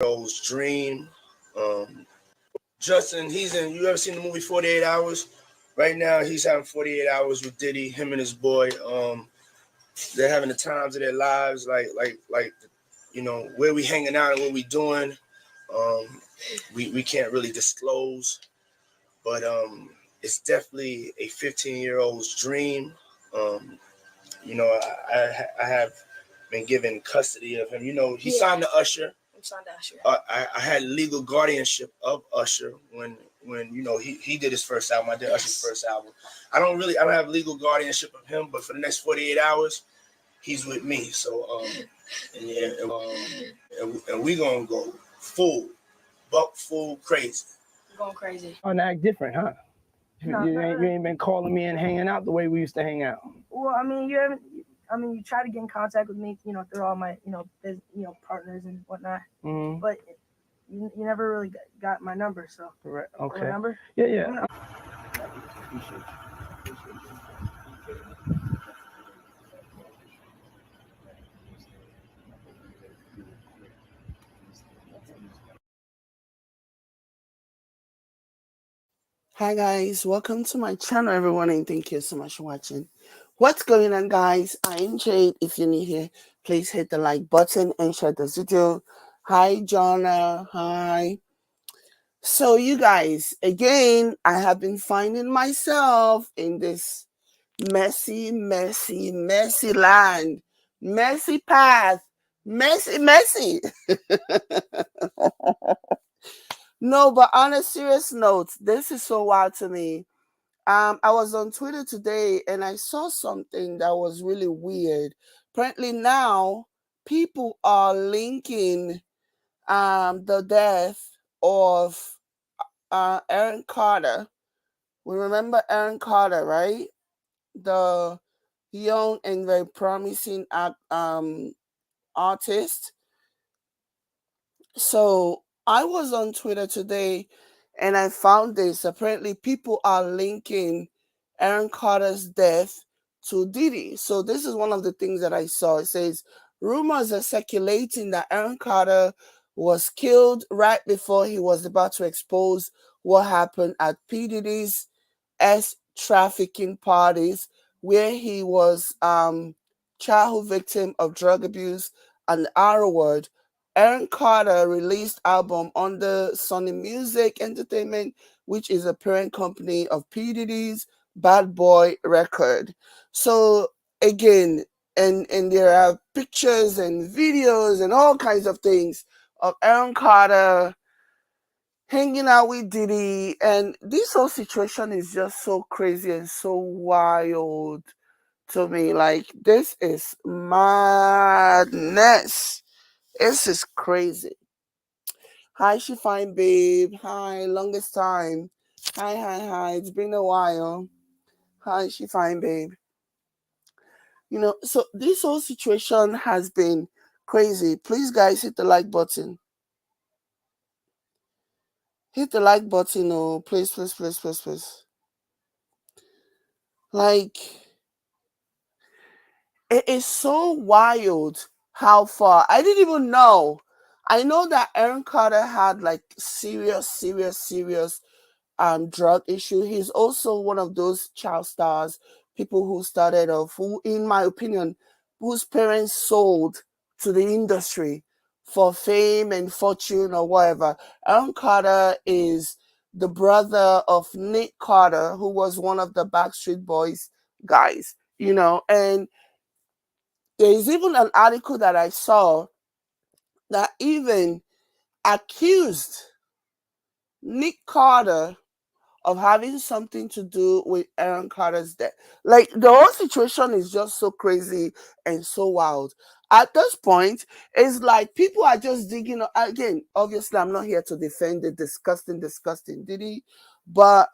old's dream. Justin, you ever seen the movie 48 Hours? Right now, he's having 48 hours with Diddy, him and his boy. They're having the times of their lives, like where we hanging out and what we doing. We can't really disclose, but it's definitely a 15-year-old's dream. I have been given custody of him. He signed to Usher. I had legal guardianship of Usher when he did his first album. I did Usher's first album. I don't have legal guardianship of him, but for the next 48 hours, he's with me. So and we gonna go full crazy. Going crazy. And act different, huh? No, you ain't been calling me and hanging out the way we used to hang out. Well, I mean, you try to get in contact with me, through all my, partners and whatnot. Mm-hmm. But you never really got my number, so. Correct. Okay. My number? Yeah. Hi guys, welcome to my channel everyone, and thank you so much for watching. What's going on guys? I'm Jade. If you're new here, please hit the like button and share this video. Hi Jonna, hi. So you guys, again, I have been finding myself in this messy land, messy path, messy. No, but on a serious note, this is so wild to me. I was on Twitter today and I saw something that was really weird. Apparently now people are linking the death of Aaron Carter. We remember Aaron Carter, right? The young and very promising artist. So I was on Twitter today and I found this. Apparently people are linking Aaron Carter's death to Diddy. So this is one of the things that I saw. It says, rumors are circulating that Aaron Carter was killed right before he was about to expose what happened at P. Diddy's trafficking parties, where he was childhood victim of drug abuse and the R word. Aaron Carter released album under Sony Music Entertainment, which is a parent company of P. Diddy's Bad Boy record. So again, and there are pictures and videos and all kinds of things of Aaron Carter hanging out with Diddy, and this whole situation is just so crazy and so wild to me. Like, this is madness. This is crazy. Hi, she fine babe. Hi, longest time. Hi. It's been a while. Hi, she fine babe. So this whole situation has been crazy. Please, guys, hit the like button. Hit the like button, oh, please. Like, it is so wild how far. I didn't even know. I know that Aaron Carter had like serious drug issue. He's also one of those child stars, people who started off, who, in my opinion, whose parents sold to the industry for fame and fortune or whatever. Aaron Carter is the brother of Nick Carter, who was one of the Backstreet Boys guys, and there is even an article that I saw that even accused Nick Carter of having something to do with Aaron Carter's death. Like, the whole situation is just so crazy and so wild. At this point, it's like people are just digging. Again, obviously, I'm not here to defend the disgusting Diddy, but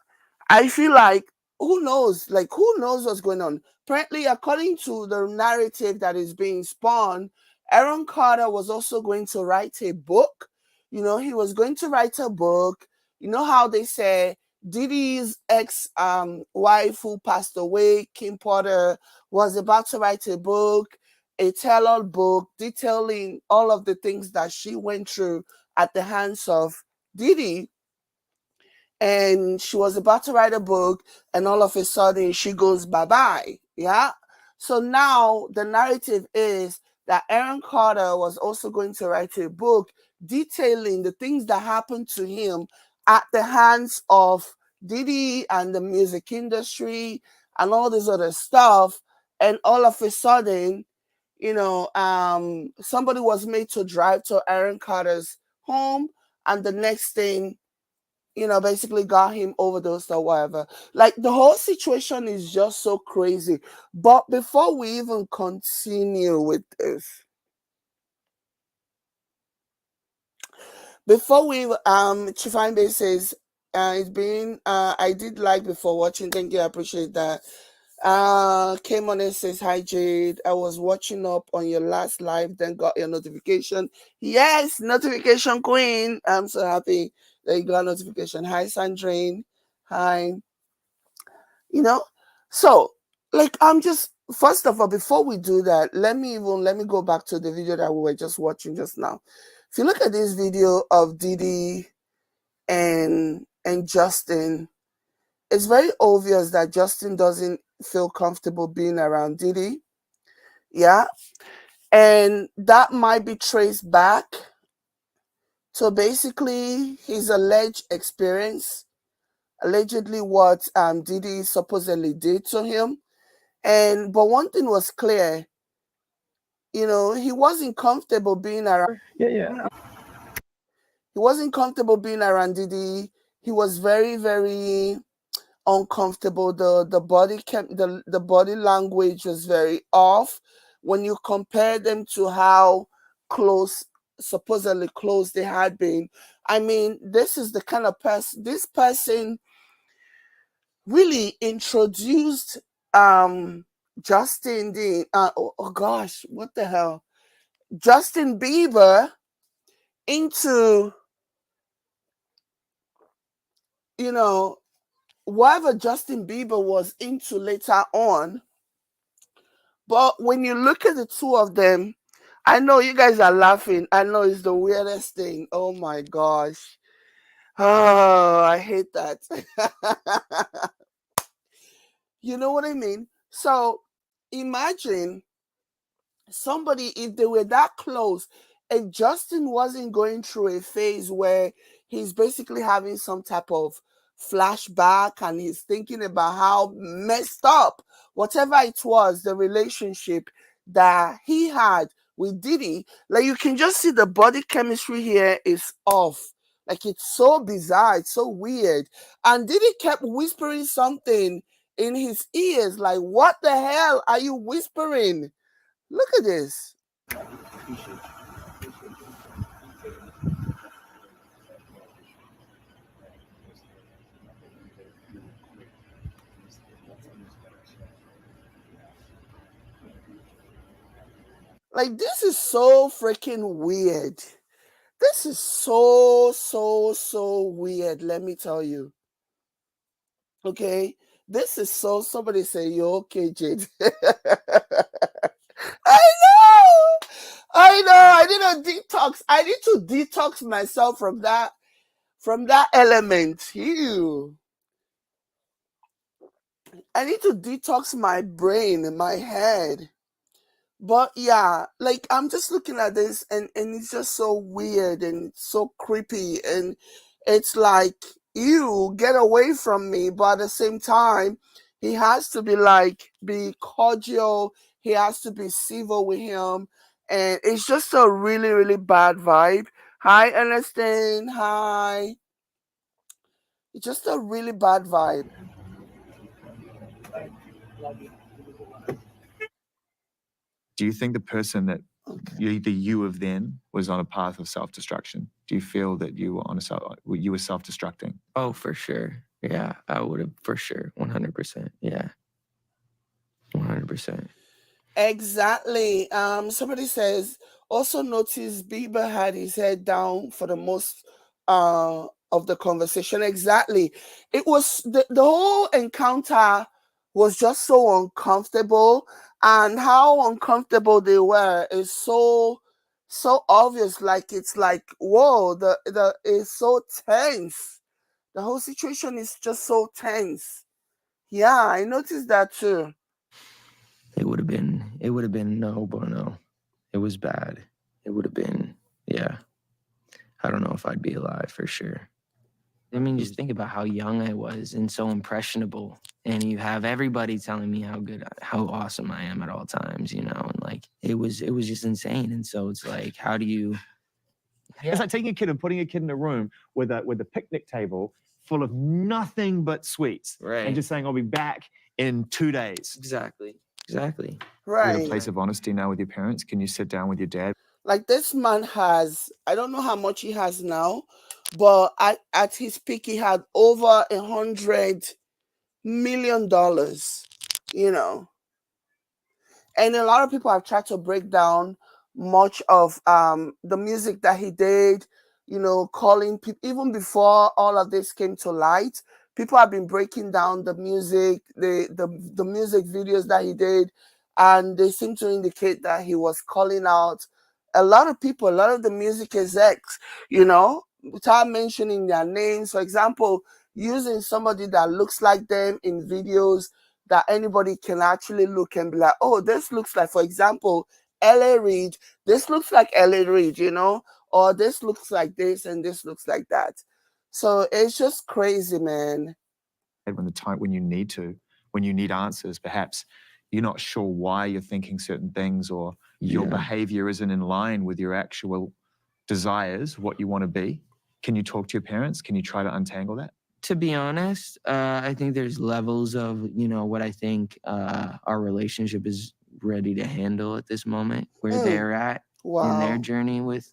I feel like who knows what's going on. Apparently, according to the narrative that is being spun, Aaron Carter was also going to write a book. He was going to write a book. You know how they say Diddy's ex-wife who passed away, Kim Porter, was about to write a book, a tell-all book detailing all of the things that she went through at the hands of Diddy, and she was about to write a book, and all of a sudden she goes bye-bye. Yeah. So now the narrative is that Aaron Carter was also going to write a book detailing the things that happened to him at the hands of Diddy and the music industry and all this other stuff. And all of a sudden, somebody was made to drive to Aaron Carter's home, and the next thing, basically got him overdosed or whatever. Like, the whole situation is just so crazy. But before we even continue with this, Chifine says, it's been, I did like before watching. Thank you, I appreciate that. Came on and says, hi Jade, I was watching up on your last live, then got your notification. Yes, notification queen. I'm so happy that you got a notification. Hi Sandrine. Hi. So, like, I'm just, first of all, before we do that, let me go back to the video that we were just watching just now. If you look at this video of Diddy and Justin, it's very obvious that Justin doesn't feel comfortable being around Diddy. Yeah. And that might be traced back to basically his alleged experience, allegedly what Diddy supposedly did to him. But one thing was clear, he wasn't comfortable being around. Yeah. He wasn't comfortable being around Diddy. He was very, very uncomfortable. The body language was very off when you compare them to how supposedly close they had been. I mean, this is the kind of person, this person really introduced Justin what the hell? Justin Bieber into, whatever Justin Bieber was into later on. But when you look at the two of them, I know you guys are laughing. I know it's the weirdest thing. Oh my gosh. Oh, I hate that. You know what I mean? So imagine somebody, if they were that close, and Justin wasn't going through a phase where he's basically having some type of flashback and he's thinking about how messed up, whatever it was, the relationship that he had with Diddy, like, you can just see the body chemistry here is off. Like, it's so bizarre, it's so weird. And Diddy kept whispering something in his ears, like, what the hell are you whispering? Look at this. Like, this is so freaking weird. This is so weird, let me tell you. Okay? This is somebody say, you okay, Jade? I know. I need a detox. I need to detox myself from that element. Ew. I need to detox my brain and my head. But yeah, like, I'm just looking at this and it's just so weird and so creepy, and it's like, you get away from me. But at the same time, he has to be cordial, he has to be civil with him, and it's just a really, really bad vibe. Hi, Ernestine. Hi. It's just a really bad vibe. Do you think the person that the you of then was on a path of self-destruction? Do you feel that you were self-destructing? Oh, for sure. Yeah, I would have, for sure. 100%. Yeah. 100%. Exactly. Somebody says, also notice Bieber had his head down for the most of the conversation. Exactly. It was the whole encounter was just so uncomfortable, and how uncomfortable they were is so so obvious, like it's like, whoa, the it's so tense. The whole situation is just so tense. Yeah, I noticed that too. It would have been no bueno. It was bad. It would have been, yeah. I don't know if I'd be alive for sure. I mean, just think about how young I was and so impressionable. And you have everybody telling me how awesome I am at all times, you know, and like it was just insane. And so it's like, how do you It's like taking a kid and putting a kid in a room with a picnic table full of nothing but sweets, right? and just saying, "I'll be back in 2 days." Exactly. You're at a Right. place of honesty now with your parents. Can you sit down with your dad? Like this man has, I don't know how much he has now, but at his peak he had over $100 million, you know. And a lot of people have tried to break down much of the music that he did, you know, calling people even before all of this came to light. People have been breaking down the music, the music videos that he did, and they seem to indicate that he was calling out a lot of people, a lot of the music execs, you know, without mentioning their names. For example, using somebody that looks like them in videos that anybody can actually look and be like, oh, this looks like, for example, LA Reid, this looks like LA Reid, you know, or this looks like this and this looks like that. So it's just crazy, man. When you need answers, perhaps you're not sure why you're thinking certain things, or your behavior isn't in line with your actual desires, what you want to be. Can you talk to your parents? Can you try to untangle that? To be honest, I think there's levels of, you know, what I think our relationship is ready to handle at this moment, where they're at in their journey with,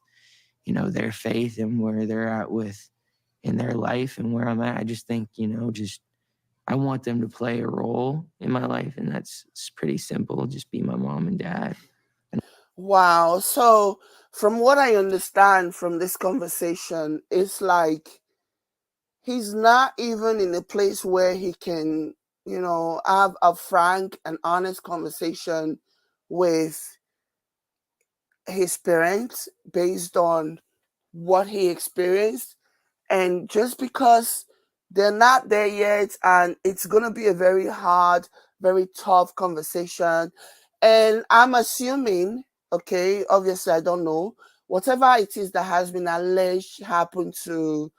you know, their faith, and where they're at with in their life and where I'm at. I just think, you know, I want them to play a role in my life, and it's pretty simple. Just be my mom and dad. Wow. So from what I understand from this conversation, it's like he's not even in a place where he can, you know, have a frank and honest conversation with his parents based on what he experienced. And just because they're not there yet, and it's going to be a very hard, very tough conversation. And I'm assuming, okay, obviously I don't know, whatever it is that has been alleged happened to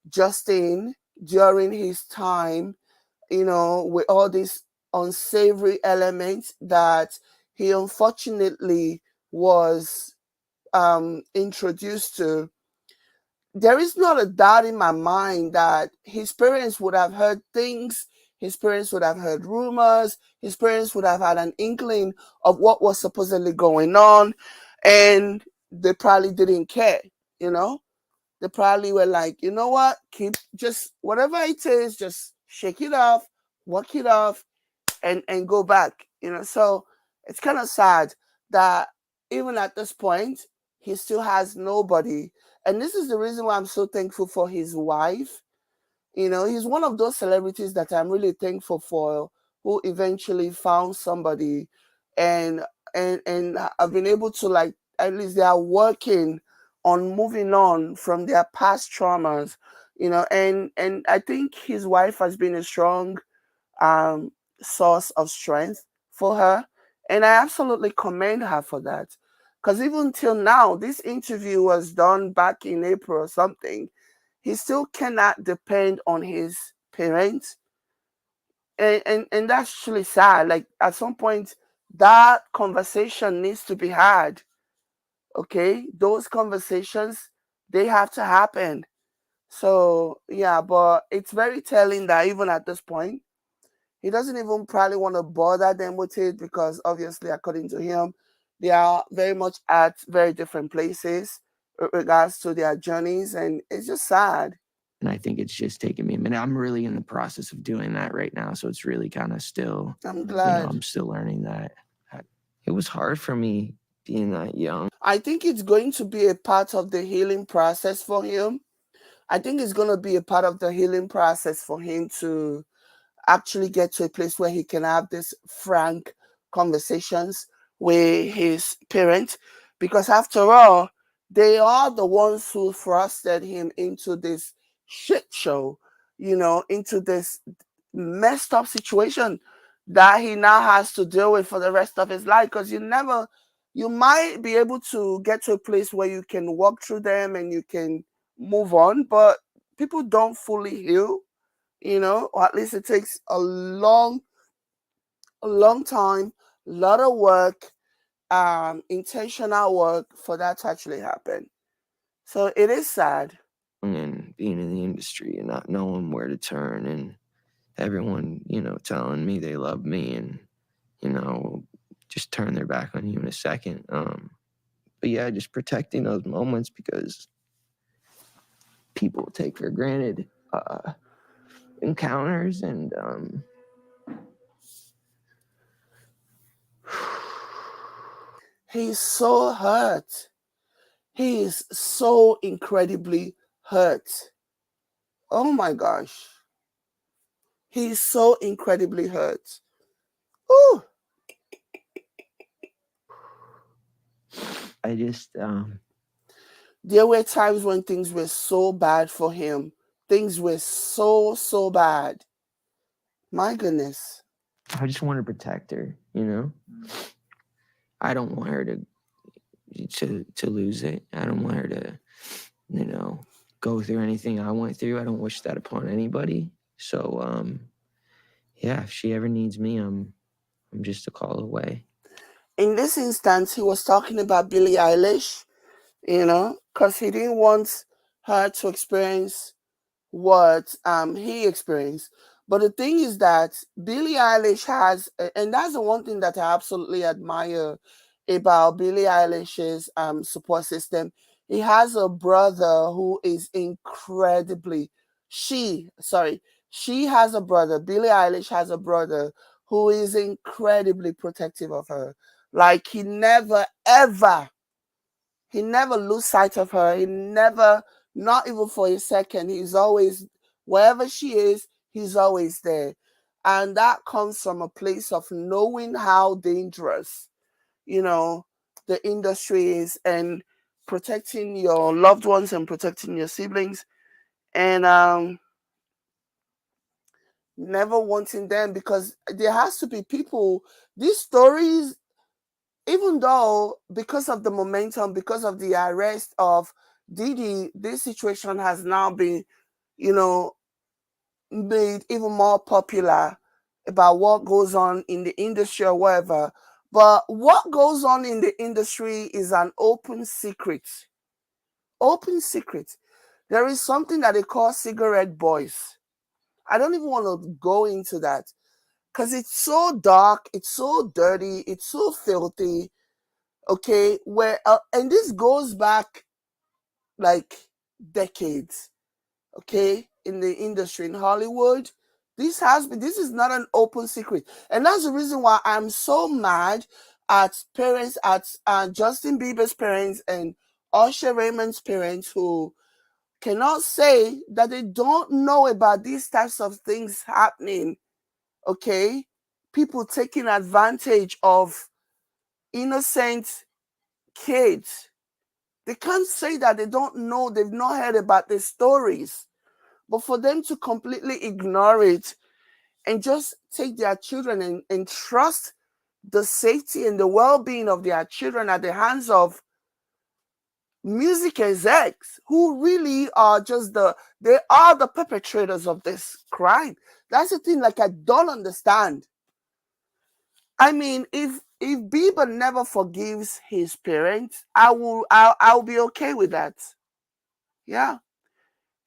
Justin during his time, you know, with all these unsavory elements that he unfortunately was introduced to, there is not a doubt in my mind that his parents would have heard things, his parents would have heard rumors, his parents would have had an inkling of what was supposedly going on, and they probably didn't care, you know? They probably were like, you know what, keep just whatever it is, just shake it off, walk it off, and go back, you know? So it's kind of sad that even at this point, he still has nobody. And this is the reason why I'm so thankful for his wife. You know, he's one of those celebrities that I'm really thankful for, who eventually found somebody, and and I've been able to, like, at least they are working on moving on from their past traumas, you know, and I think his wife has been a strong um, source of strength for her. And I absolutely commend her for that. Because even till now, this interview was done back in April or something. He still cannot depend on his parents. And that's actually sad. Like at some point, that conversation needs to be had. Okay? Those conversations, they have to happen. So yeah, but it's very telling that even at this point, he doesn't even probably want to bother them with it, because obviously, according to him, they are very much at very different places with regards to their journeys, and it's just sad. And I think it's just taking me a minute. I'm really in the process of doing that right now. So it's really kind of still, I'm glad. I'm still learning that. It was hard for me being that young. I think it's going to be a part of the healing process for him. I think it's going to be a part of the healing process for him to actually get to a place where he can have these frank conversations with his parents, Because after all, they are the ones who thrusted him into this shit show, into this messed up situation that he now has to deal with for the rest of his life. Because you might be able to get to a place where you can walk through them and you can move on, but people don't fully heal, or at least it takes a long time, a lot of work, intentional work for that to actually happen. So it is sad. And being in the industry and not knowing where to turn, and everyone, telling me they love me and, just turn their back on you in a second. But yeah, just protecting those moments, because people take for granted encounters, and He's so hurt. He is so incredibly hurt. Oh my gosh. He's so incredibly hurt. Ooh. I just there were times when things were so bad for him. Things were so bad. My goodness. I just want to protect her, I don't want her to lose it. I don't want her to, go through anything I went through. I don't wish that upon anybody. So yeah, if she ever needs me, I'm just a call away. In this instance, he was talking about Billie Eilish, because he didn't want her to experience what he experienced. But the thing is that Billie Eilish has, and that's the one thing that I absolutely admire about Billie Eilish's support system. He has a brother who is incredibly, she has a brother, Billie Eilish has a brother who is incredibly protective of her. Like he never lose sight of her. He never, not even for a second. He's always, wherever she is, he's always there. And that comes from a place of knowing how dangerous, the industry is, and protecting your loved ones and protecting your siblings, and never wanting them, because there has to be people, these stories, even though because of the momentum, because of the arrest of Diddy, this situation has now been, made even more popular about what goes on in the industry or whatever. But what goes on in the industry is an open secret. Open secret. There is something that they call cigarette boys. I don't even want to go into that because it's so dark, it's so dirty, it's so filthy. Okay, and this goes back like decades. Okay, in the industry in Hollywood, this is not an open secret, and that's the reason why I'm so mad at parents, at Justin Bieber's parents and Usher Raymond's parents, who cannot say that they don't know about these types of things happening. Okay, people taking advantage of innocent kids. They can't say that they don't know, they've not heard about these stories. But for them to completely ignore it and just take their children and trust the safety and the well-being of their children at the hands of music execs who really are they are the perpetrators of this crime. That's the thing, like, I don't understand. I mean, if Bieber never forgives his parents, I'll be okay with that. Yeah.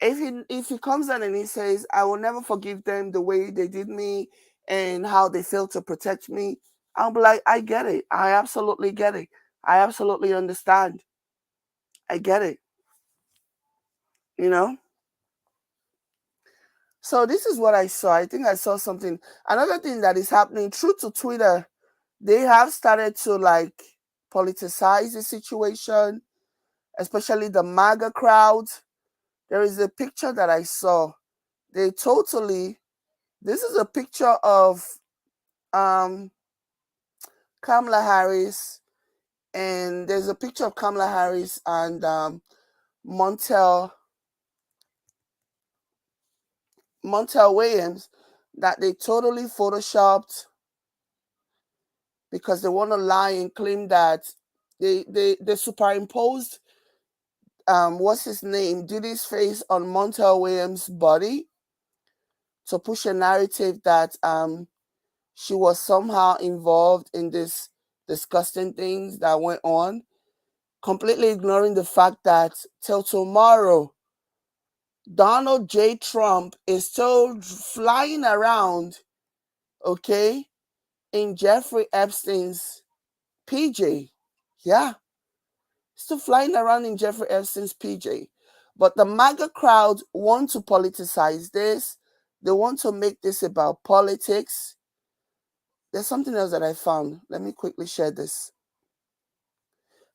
If he comes in and he says, I will never forgive them the way they did me and how they failed to protect me, I'll be like, I get it. I absolutely get it. I absolutely understand. I get it. So this is what I saw. I think I saw something. Another thing that is happening, true to Twitter, they have started to like politicize the situation, especially the MAGA crowd. There is a picture that I saw. This is a picture of Kamala Harris and there's a picture of Kamala Harris and Montel Williams that they totally photoshopped because they want to lie and claim that they superimposed what's his name, Diddy's face on Montel Williams' body to push a narrative that she was somehow involved in this disgusting things that went on, completely ignoring the fact that till tomorrow, Donald J. Trump is still flying around, okay, in Jeffrey Epstein's PJ. Yeah, still flying around in Jeffrey Epstein's PJ. But the MAGA crowd want to politicize this. They want to make this about politics. There's something else that I found. Let me quickly share this.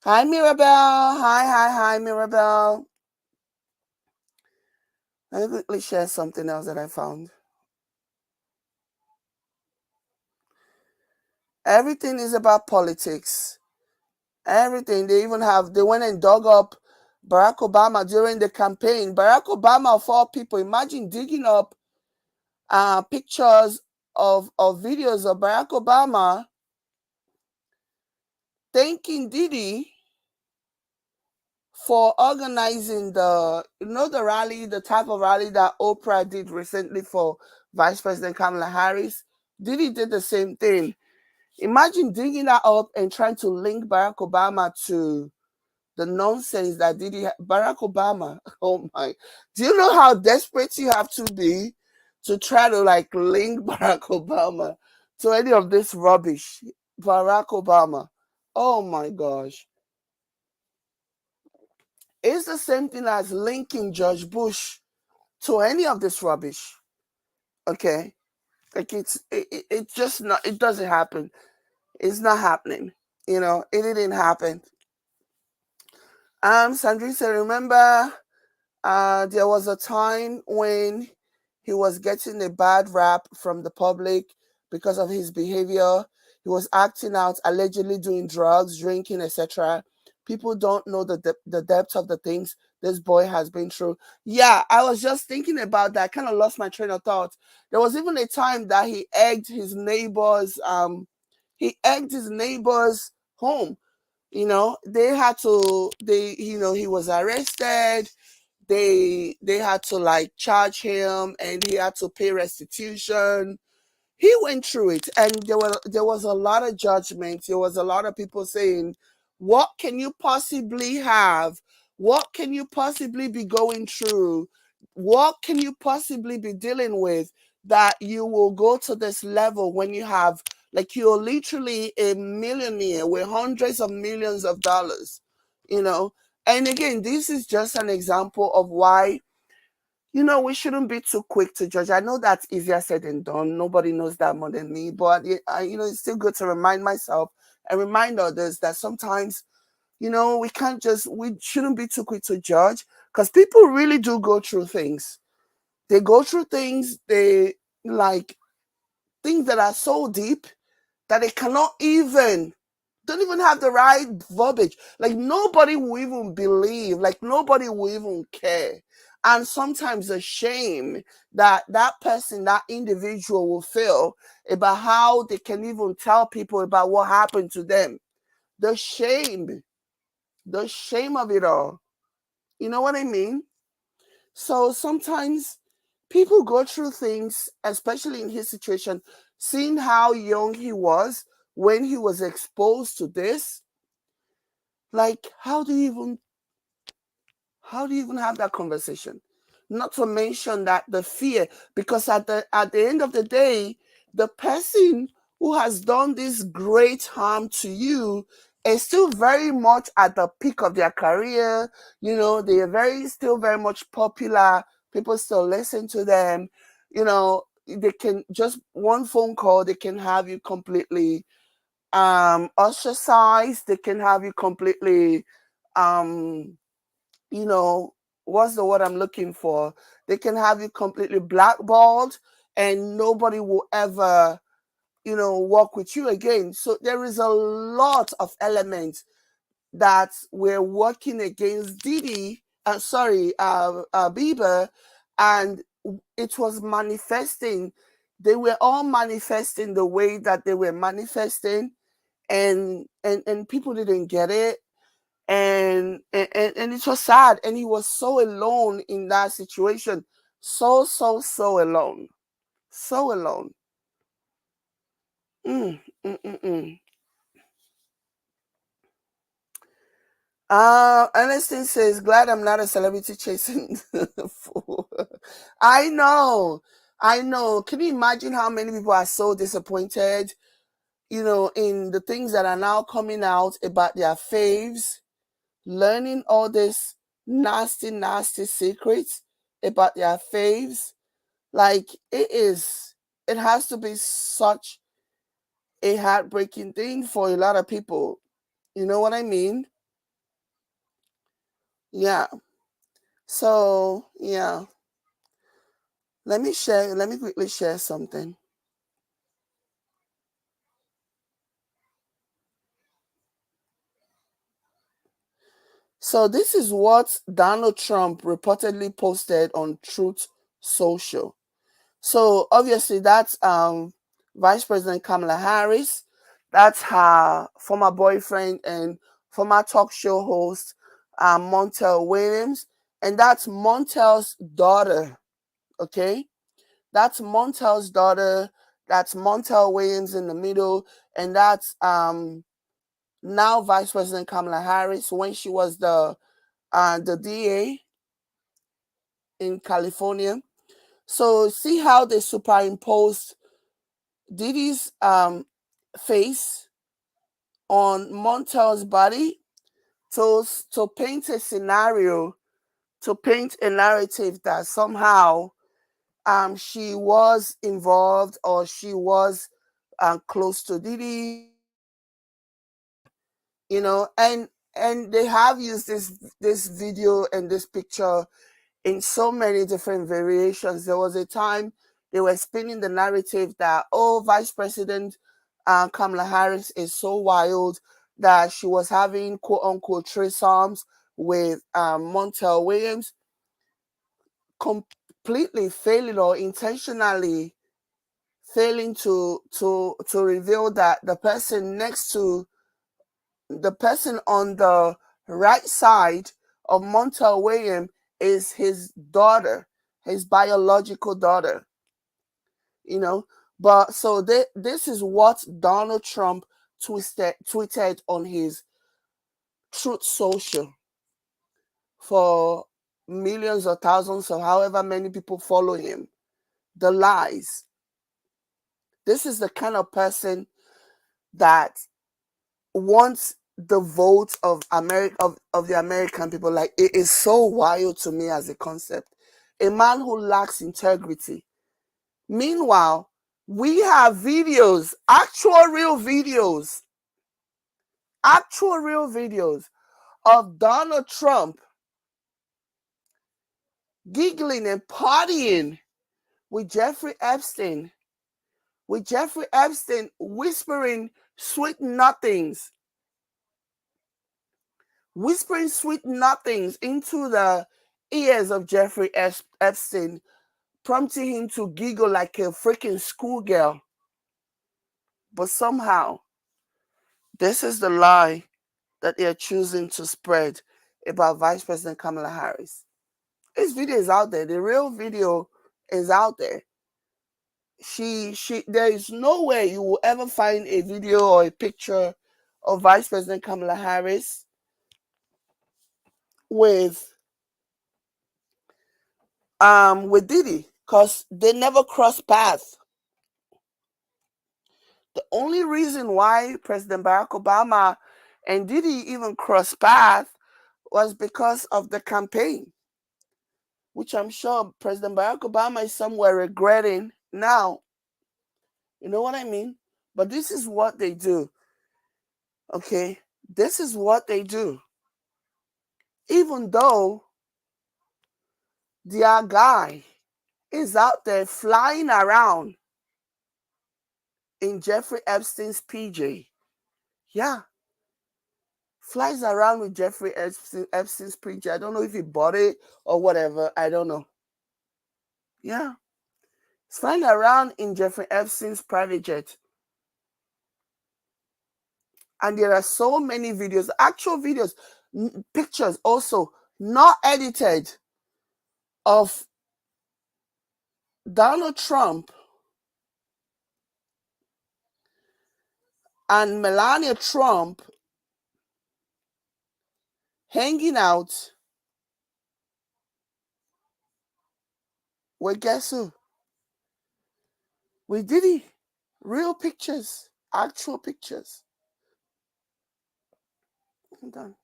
Hi, Mirabelle. Hi, Mirabelle. Let me quickly share something else that I found. Everything is about politics. Everything. They went and dug up Barack Obama during the campaign. Barack Obama, of all people, imagine digging up pictures of videos of Barack Obama thanking Diddy for organizing the rally, the type of rally that Oprah did recently for Vice President Kamala Harris. Diddy did the same thing. Imagine digging that up and trying to link Barack Obama to the nonsense that Barack Obama, oh my, do you know how desperate you have to be to try to like link Barack Obama to any of this rubbish? Barack Obama, oh my gosh. It's the same thing as linking George Bush to any of this rubbish. Okay? Like it's just not, it doesn't happen. It's not happening. You know, it didn't happen. Sandrine said, remember, there was a time when he was getting a bad rap from the public because of his behavior. He was acting out, allegedly doing drugs, drinking, etc. People don't know the depth of the things this boy has been through. Yeah, I was just thinking about that. I kind of lost my train of thought. There was even a time that he egged his neighbors' home. You know, he was arrested. They had to like charge him and he had to pay restitution. He went through it, and there was a lot of judgment. There was a lot of people saying, what can you possibly have? What can you possibly be going through? What can you possibly be dealing with that you will go to this level when you have, like, you're literally a millionaire with hundreds of millions of dollars, you know? And again, this is just an example of why, you know, we shouldn't be too quick to judge. I know that's easier said than done. Nobody knows that more than me. But, you know, it's still good to remind myself and remind others that sometimes, you know, we shouldn't be too quick to judge, because people really do go through things. They go through things, things that are so deep that they don't even have the right verbiage. Like, nobody will even believe, like, nobody will even care. And sometimes the shame that person, that individual will feel about how they can even tell people about what happened to them. The shame of it all. You know what I mean? So sometimes people go through things, especially in his situation, seeing how young he was when he was exposed to this. Like, how do you even have that conversation? Not to mention that the fear, because at the end of the day, the person who has done this great harm to you is still very much at the peak of their career. You know, they are still very much popular. People still listen to them. You know, they can just one phone call, they can have you completely ostracized. They can have you completely you know, what's the word I'm looking for? They can have you completely blackballed and nobody will ever, you know, work with you again. So there is a lot of elements that were working against Diddy, Bieber, and it was manifesting. They were all manifesting the way that they were manifesting, and people didn't get it, and it was sad, and he was so alone in that situation, so alone, so alone. Ernestine says, glad I'm not a celebrity chasing fool. I know. Can you imagine how many people are so disappointed, in the things that are now coming out about their faves, learning all this nasty secrets about their faves? Like, it has to be such a heartbreaking thing for a lot of people. You know what I mean? Yeah. So, yeah. Let me quickly share something. So this is what Donald Trump reportedly posted on Truth Social. So obviously that's Vice President Kamala Harris. That's her former boyfriend and former talk show host, Montel Williams. And that's Montel's daughter. Okay? That's Montel's daughter. That's Montel Williams in the middle. And that's now Vice President Kamala Harris when she was the DA in California. So see how they superimposed Diddy's face on Montel's body to paint a scenario, to paint a narrative that somehow she was involved or she was close to Diddy, and they have used this video and this picture in so many different variations. There was a time they were spinning the narrative that, Vice President Kamala Harris is so wild that she was having quote unquote threesomes with Montel Williams, completely failing or intentionally failing to reveal that the person on the right side of Montel Williams is his daughter, his biological daughter. But so this is what Donald Trump tweeted on his Truth Social for millions or thousands or however many people follow him. The lies. This is the kind of person that wants the vote of the American people. Like, it is so wild to me as a concept. A man who lacks integrity. Meanwhile, we have videos, actual real videos of Donald Trump giggling and partying with Jeffrey Epstein, whispering sweet nothings into the ears of Jeffrey Epstein, prompting him to giggle like a freaking schoolgirl. But somehow, this is the lie that they're choosing to spread about Vice President Kamala Harris. This video is out there. The real video is out there. There is no way you will ever find a video or a picture of Vice President Kamala Harris with Diddy, because they never crossed paths. The only reason why President Barack Obama and Diddy even crossed paths was because of the campaign, which I'm sure President Barack Obama is somewhere regretting now. You know what I mean? But this is what they do. Okay? This is what they do. Even though their guy is out there flying around in Jeffrey Epstein's PJ. Yeah. flies around with Jeffrey Epstein's preacher. I don't know if he bought it or whatever. I don't know. Yeah. He's flying around in Jeffrey Epstein's private jet. And there are so many videos, actual videos, pictures also, not edited, of Donald Trump and Melania Trump hanging out with, guess who? With Diddy. Real pictures, actual pictures. Hold on.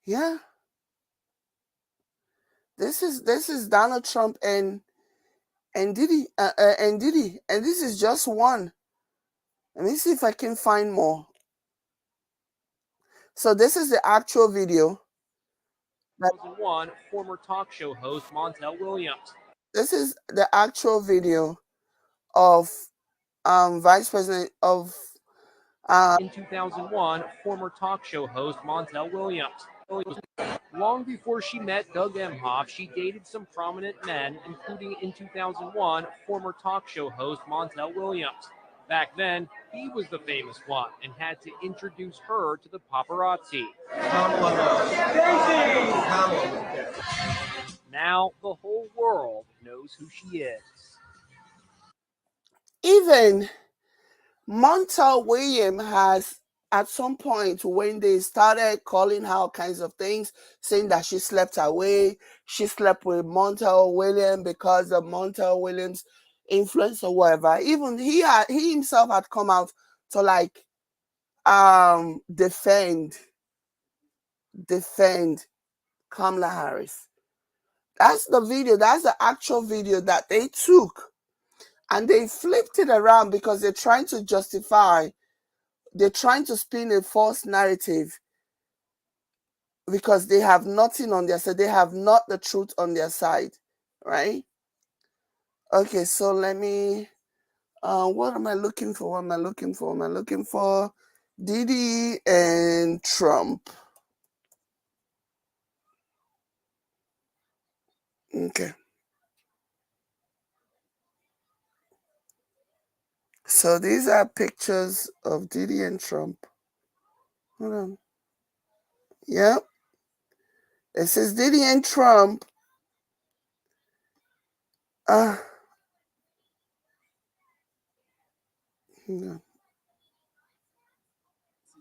Yeah. This is Donald Trump and Diddy and this is just one. Let me see if I can find more. So this is the actual video. 2001, former talk show host Montel Williams. This is the actual video of Vice President of in 2001, former talk show host Montel Williams. Long before she met Doug Emhoff, she dated some prominent men, including in 2001, former talk show host Montel Williams. Back then, he was the famous one and had to introduce her to the paparazzi. Now the whole world knows who she is. Even Montel Williams has, at some point when they started calling her all kinds of things, saying that she slept away, she slept with Montel Williams because of Montel Williams' influence or whatever. Even he himself had come out to like defend Kamala Harris. That's the video. That's the actual video that they took. And they flipped it around because they're trying to justify, they're trying to spin a false narrative because they have nothing on their side. They have not the truth on their side, right? Okay, so let me, what am I looking for? What am I looking for? Am I looking for Diddy and Trump? Okay. So these are pictures of Diddy and Trump. Hold on. Yep. It says Diddy and Trump. No.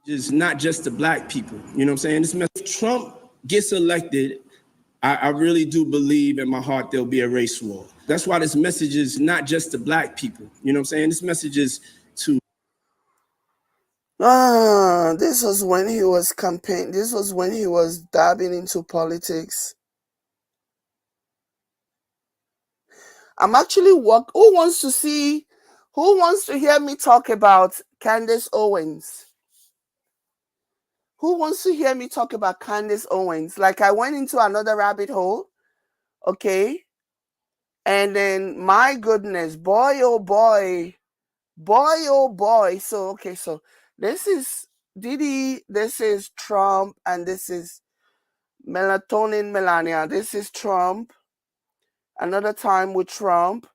It's not just the black people. You know what I'm saying? This message, Trump gets elected, I really do believe in my heart there'll be a race war. That's why this message is not just to black people. You know what I'm saying? This message is to... This was when he was campaigning. This was when he was dabbing into politics. I'm actually who wants to hear me talk about Candace Owens? Who wants to hear me talk about Candace Owens? Like, I went into another rabbit hole, okay? And then, my goodness, boy, oh boy. So, okay, so this is Diddy, this is Trump, and this is Melania. This is Trump. Another time with Trump.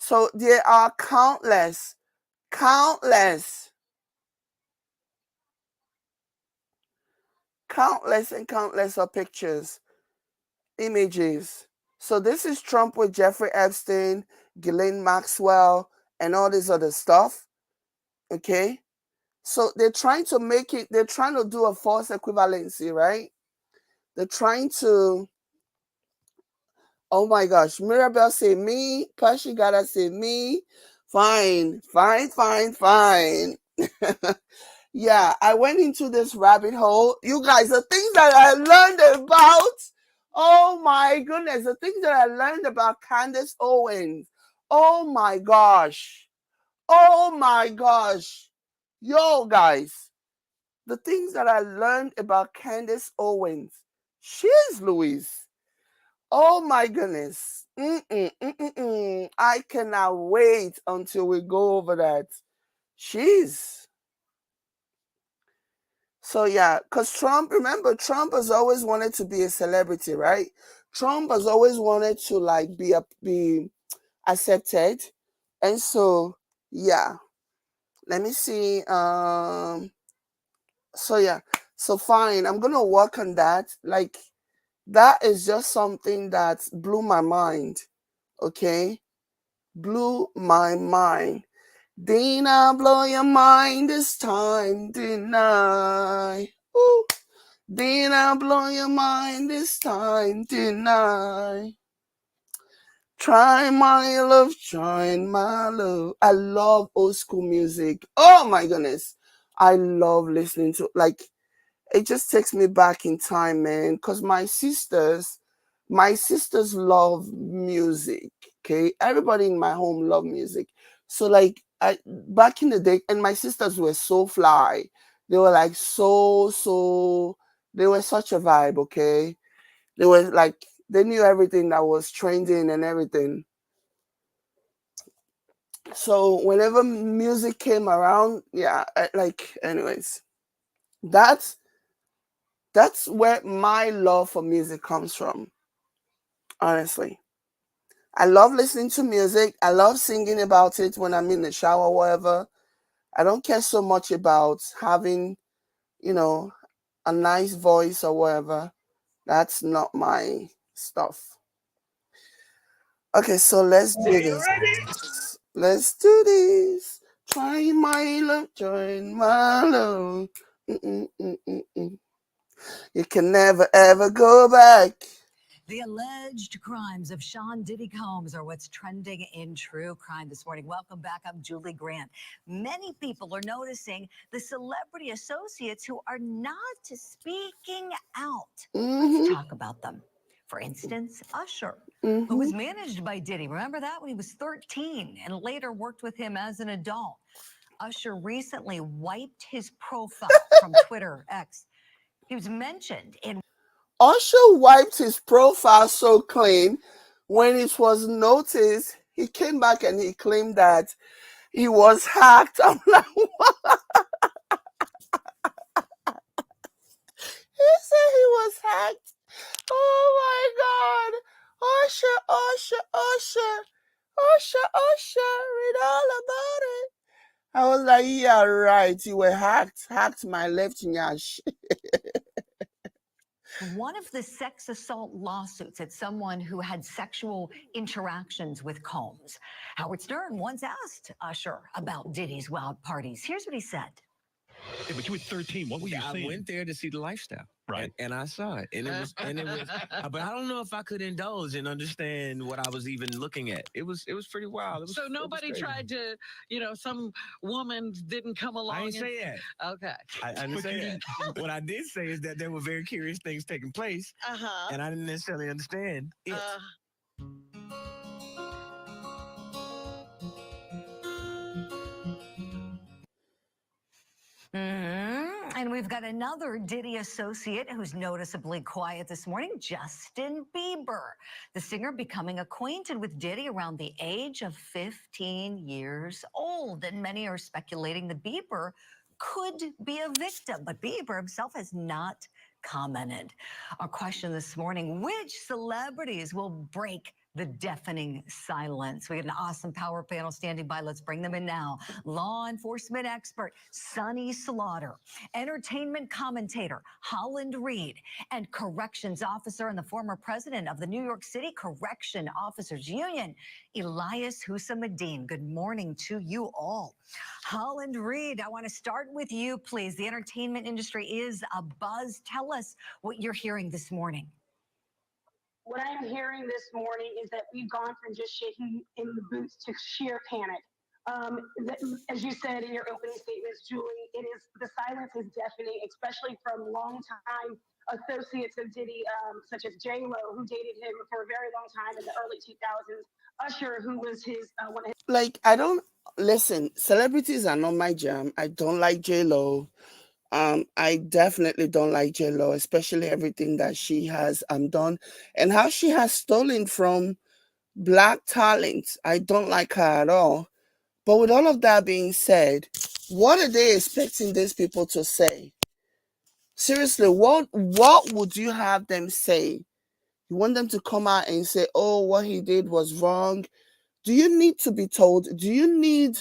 So there are countless of pictures, images. So this is Trump with Jeffrey Epstein, Ghislaine Maxwell, and all this other stuff. Okay. So they're trying to make it, they're trying to do a false equivalency, right? They're trying to, oh my gosh, Mirabelle say me, Pashi gotta say me. Fine. Yeah, I went into this rabbit hole. You guys, the things that I learned about, oh my goodness, the things that I learned about Candace Owens. Oh my gosh. Yo, guys, the things that I learned about Candace Owens. She's Louise. Oh my goodness. I cannot wait until we go over that. She's. So yeah, because Trump, remember, Trump has always wanted to be a celebrity, right? Trump has always wanted to like be accepted. And so yeah, let me see. So yeah, so fine, I'm gonna work on that. Like, that is just something that blew my mind. Okay, blew my mind. Dina, blow your mind this time, deny. Ooh. Dina, blow your mind this time, deny. Try my love, join my love. I love old school music. Oh my goodness. I love listening to, like, it just takes me back in time, man. Because my sisters love music. Okay. Everybody in my home love music. So like back in the day, and my sisters were so fly. They were like they were such a vibe, okay? They were like, they knew everything that was trending and everything. So whenever music came around, yeah, like, anyways, that's where my love for music comes from. Honestly, I love listening to music. I love singing about it when I'm in the shower or whatever. I don't care so much about having, a nice voice or whatever. That's not my stuff. Okay, so let's do this. Let's do this. Try my love, join my love. You can never ever go back. The alleged crimes of Sean Diddy Combs are what's trending in true crime this morning. Welcome back. I'm Julie Grant. Many people are noticing the celebrity associates who are not speaking out. Let's talk about them. For instance, Usher, who was managed by Diddy. Remember that, when he was 13 and later worked with him as an adult. Usher recently wiped his profile from Twitter X. He was mentioned in... Usher wiped his profile so clean. When it was noticed, he came back and he claimed that he was hacked. I'm like, what? He said he was hacked. Oh my God. Usher. Read all about it. I was like, yeah, right. You were hacked. Hacked my left nyash. One of the sex assault lawsuits at someone who had sexual interactions with Combs. Howard Stern once asked Usher about Diddy's wild parties. Here's what he said. Yeah, but you were 13. What were you saying? I went there to see the lifestyle. Right. And I saw it. And it was but I don't know if I could indulge and understand what I was even looking at. It was pretty wild. So nobody tried to, some woman didn't come along. I didn't say that. Okay. I didn't say that. What I did say is that there were very curious things taking place. And I didn't necessarily understand it. And we've got another Diddy associate who's noticeably quiet this morning, Justin Bieber. The singer becoming acquainted with Diddy around the age of 15 years old. And many are speculating that Bieber could be a victim, but Bieber himself has not commented. Our question this morning, which celebrities will break the deafening silence? We got an awesome power panel standing by. Let's bring them in now. Law enforcement expert Sonny Slaughter, entertainment commentator Holland Reed, and corrections officer and the former president of the New York City Correction Officers Union, Elias Hussamadeen. Good morning to you all. Holland Reed, I want to start with you, please. The entertainment industry is abuzz. Tell us what you're hearing this morning. What I'm hearing this morning is that we've gone from just shaking in the boots to sheer panic. As you said in your opening statements, Julie, the silence is deafening, especially from longtime associates of Diddy, such as J-Lo, who dated him for a very long time in the early 2000s. Usher, who was one of his... Like, I don't listen. Celebrities are not my jam. I don't like J-Lo. I definitely don't like J-Lo, especially everything that she has done and how she has stolen from Black talent. I don't like her at all. But with all of that being said, what are they expecting these people to say? Seriously, what would you have them say? You want them to come out and say, oh, what he did was wrong? Do you need to be told? Do you need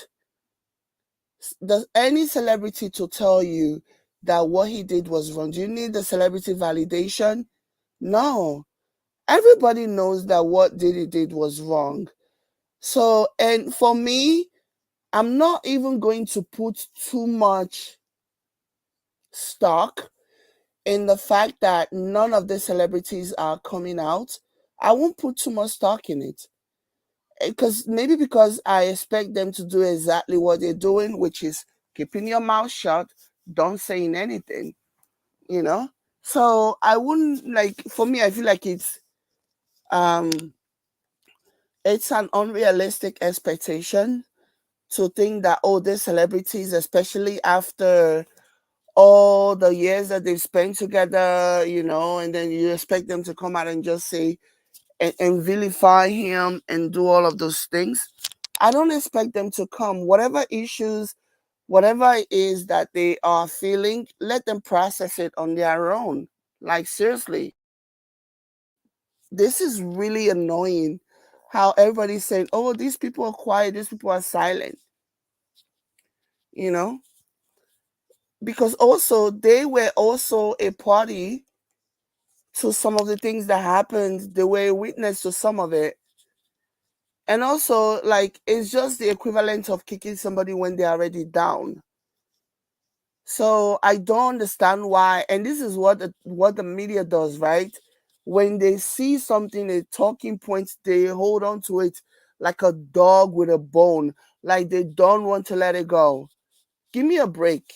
any celebrity to tell you that what he did was wrong? Do you need the celebrity validation? No. Everybody knows that what Diddy did was wrong. So, and for me, I'm not even going to put too much stock in the fact that none of the celebrities are coming out. I won't put too much stock in it. Because I expect them to do exactly what they're doing, which is keeping your mouth shut, don't saying anything, you know? So I wouldn't for me, I feel like it's an unrealistic expectation to think that, oh, these celebrities, especially after all the years that they've spent together, and then you expect them to come out and just say and vilify him and do all of those things. I don't expect them to come. Whatever issues, whatever it is that they are feeling, let them process it on their own. Like, seriously. This is really annoying how everybody's saying, oh, these people are quiet, these people are silent. Because also they were also a party to some of the things that happened. They were a witness to some of it. And also, it's just the equivalent of kicking somebody when they're already down. So I don't understand why. And this is what the media does, right? When they see something, a talking point, they hold on to it like a dog with a bone. Like they don't want to let it go. Give me a break.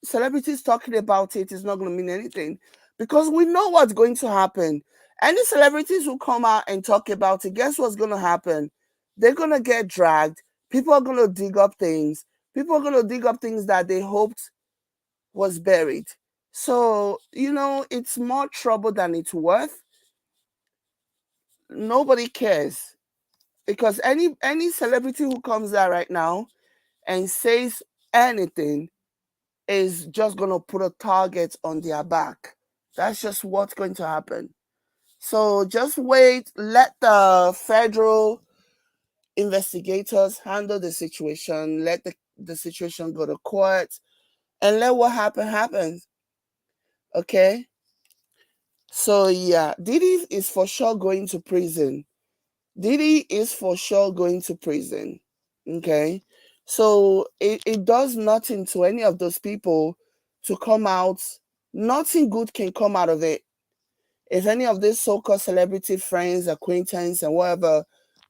Celebrities talking about it is not going to mean anything because we know what's going to happen. Any celebrities who come out and talk about it, guess what's going to happen? They're going to get dragged. People are going to dig up things. People are going to dig up things that they hoped was buried. So, it's more trouble than it's worth. Nobody cares because any celebrity who comes out right now and says anything is just going to put a target on their back. That's just what's going to happen. So just wait, let the federal investigators handle the situation, let the situation go to court, and let what happens. Okay? So yeah, Diddy is for sure going to prison. Diddy is for sure going to prison. Okay? So it does nothing to any of those people to come out. Nothing good can come out of it. If any of these so-called celebrity friends, acquaintances, and whatever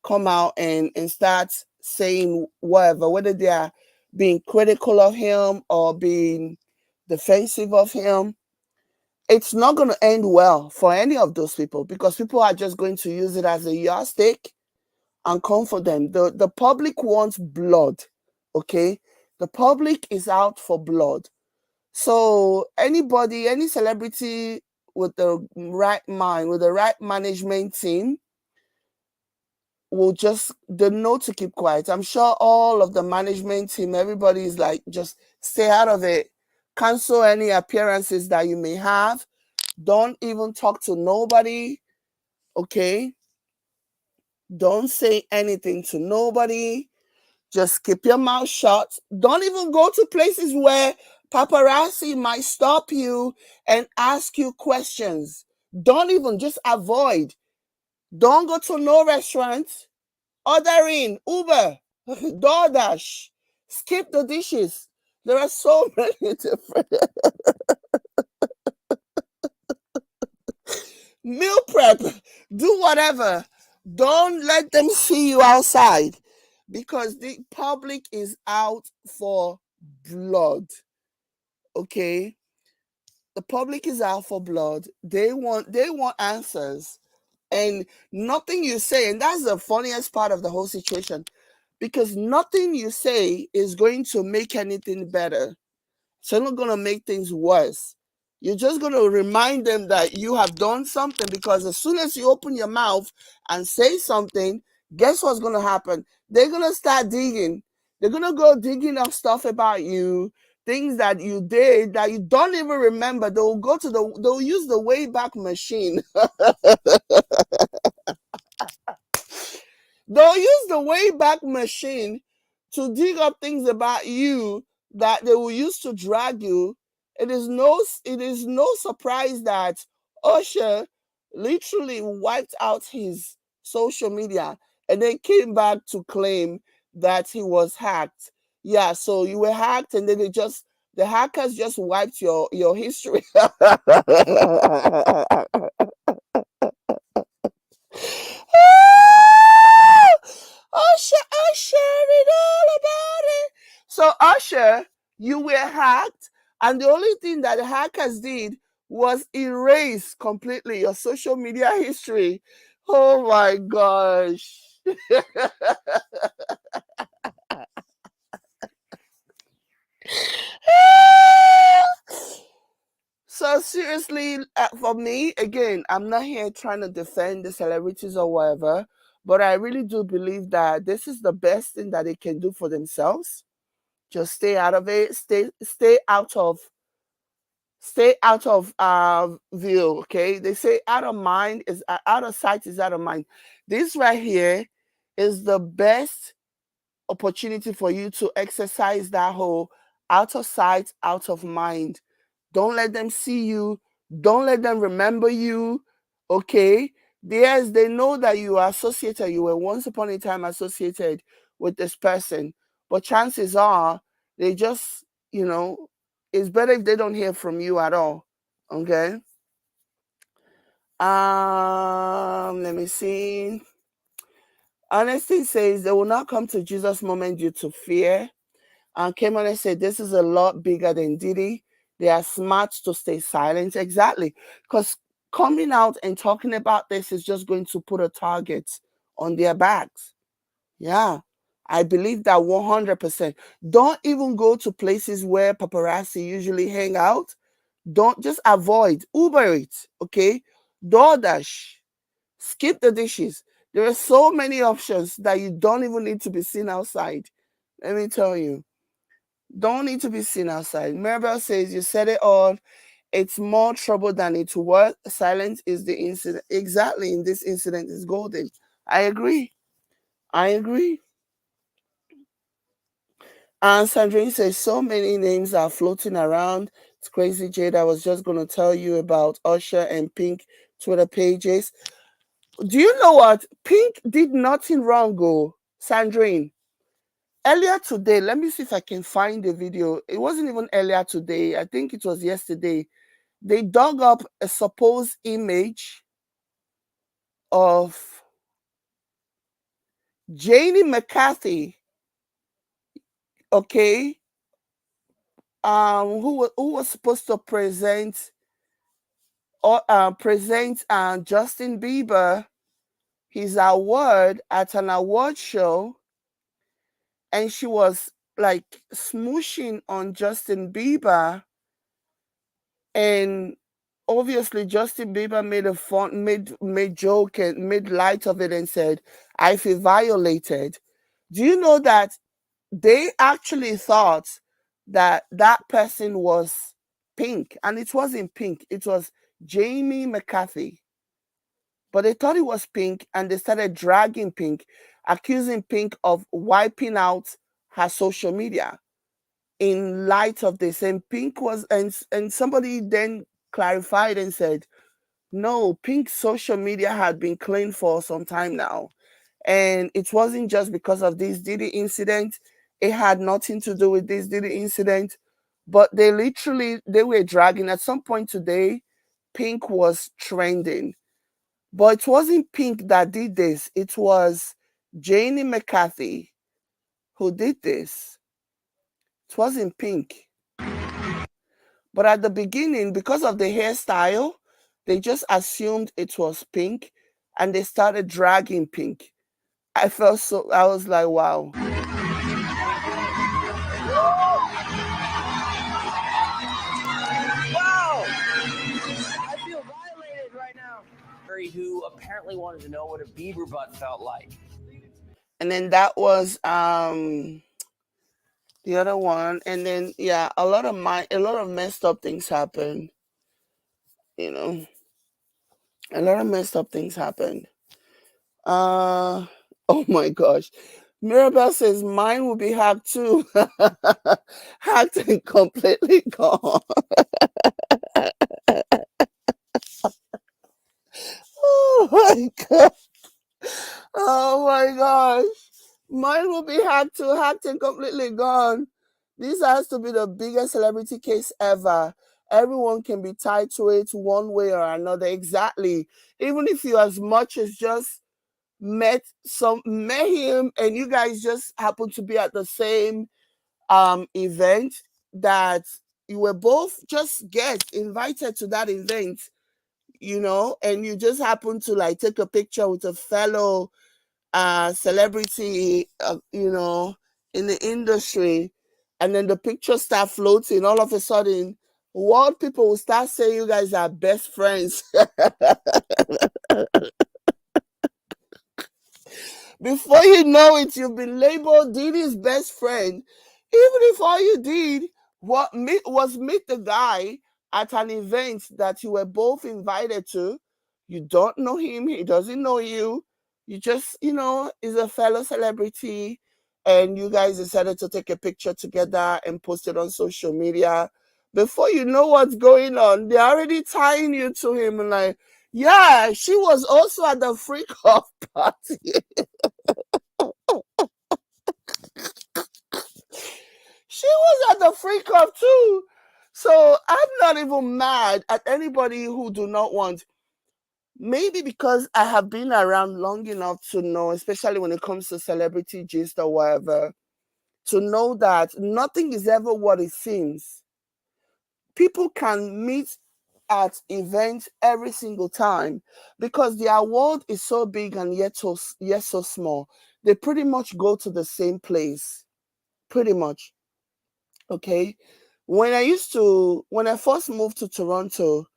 come out and start saying whatever, whether they are being critical of him or being defensive of him, it's not going to end well for any of those people because people are just going to use it as a yardstick and come for them. The public wants blood, okay? The public is out for blood. So any celebrity with the right mind, with the right management team, they know to keep quiet. I'm sure all of the management team, everybody is like, just stay out of it. Cancel any appearances that you may have. Don't even talk to nobody, okay? Don't say anything to nobody. Just keep your mouth shut. Don't even go to places where paparazzi might stop you and ask you questions. Don't even, just avoid. Don't go to no restaurant. Order in, Uber, DoorDash. Skip the dishes. There are so many different meal prep. Do whatever. Don't let them see you outside because the public is out for blood. Okay? The public is out for blood. They want answers. And nothing you say, and that's the funniest part of the whole situation, because nothing you say is going to make anything better. It's not going to make things worse. You're just going to remind them that you have done something, because as soon as you open your mouth and say something, guess what's going to happen? They're going to start digging. They're going to go digging up stuff about you. things that you did that you don't even remember. They'll use the Wayback Machine. They'll use the Wayback Machine to dig up things about you that they will use to drag you. It is no surprise that Usher literally wiped out his social media and then came back to claim that he was hacked. Yeah, so you were hacked, and then the hackers just wiped your history. Usher, it all about it. So Usher, you were hacked, and the only thing that the hackers did was erase completely your social media history. Oh my gosh. So seriously, for me, again, I'm not here trying to defend the celebrities or whatever, but I really do believe that this is the best thing that they can do for themselves. Just stay out of it. Stay out of view. Okay, they say out of mind is out of sight is out of mind. This right here is the best opportunity for you to exercise that whole out of sight, out of mind. Don't let them see you. Don't let them remember you. Okay. Yes, they know that you are associated. You were once upon a time associated with this person, but chances are they just, it's better if they don't hear from you at all. Okay. Let me see. Honesty says they will not come to Jesus' moment due to fear. And came on and said, this is a lot bigger than Diddy. They are smart to stay silent. Exactly. Because coming out and talking about this is just going to put a target on their backs. Yeah. I believe that 100%. Don't even go to places where paparazzi usually hang out. Don't just avoid. Uber it. Okay. DoorDash. Skip the dishes. There are so many options that you don't even need to be seen outside. Let me tell you. Don't need to be seen outside. Maribel says, you said it all. It's more trouble than it's worth. Silence is the incident. Exactly. In this incident is golden. I agree. And Sandrine says, so many names are floating around. It's crazy, Jade. I was just going to tell you about Usher and Pink Twitter pages. Do you know what? Pink did nothing wrong, Sandrine. Earlier today, let me see if I can find the video. It wasn't even earlier today. I think it was yesterday. They dug up a supposed image of Janie McCarthy, okay, who was supposed to present Justin Bieber his award at an award show, and she was like smooshing on Justin Bieber, and obviously Justin Bieber made joke and made light of it and said, I feel violated. Do you know that they actually thought that that person was Pink, and it wasn't Pink, it was Jamie McCarthy. But they thought it was Pink, and they started dragging Pink, accusing Pink of wiping out her social media in light of this. And Pink was, and somebody then clarified and said, no, Pink's social media had been clean for some time now. And it wasn't just because of this Diddy incident. It had nothing to do with this Diddy incident. But they were dragging. At some point today, Pink was trending. But it wasn't Pink that did this. It was Janie McCarthy who did this. It wasn't Pink. But at the beginning, because of the hairstyle, they just assumed it was Pink, and they started dragging Pink. I was like, wow. Wow! I feel violated right now. Who apparently wanted to know what a Bieber butt felt like. And then that was The other one, and then yeah, a lot of messed up things happen. You know, a lot of messed up things happened. Oh my gosh. Mirabelle says mine will be hacked too. Hacked and completely gone. Oh my god. Oh my gosh. Mine will be hacked too, hacked and completely gone. This has to be the biggest celebrity case ever. Everyone can be tied to it one way or another. Exactly. Even if you as much as just met him and you guys just happen to be at the same event, that you were both just guests invited to that event, and you just happen to like take a picture with a fellow celebrity, in the industry, and then the pictures start floating. All of a sudden, world people will start saying you guys are best friends. Before you know it, you've been labeled Diddy's best friend, even if all you did was meet the guy at an event that you were both invited to. You don't know him, he doesn't know you. You just, is a fellow celebrity, and you guys decided to take a picture together and post it on social media. Before you know what's going on, they're already tying you to him and like, yeah, she was also at the freak off party. She was at the freak off too. So I'm not even mad at anybody who do not want. Maybe because I have been around long enough to know, especially when it comes to celebrity gist or whatever, to know that nothing is ever what it seems. People can meet at events every single time because their world is so big and yet so small. They pretty much go to the same place. Pretty much. Okay. When I first moved to Toronto,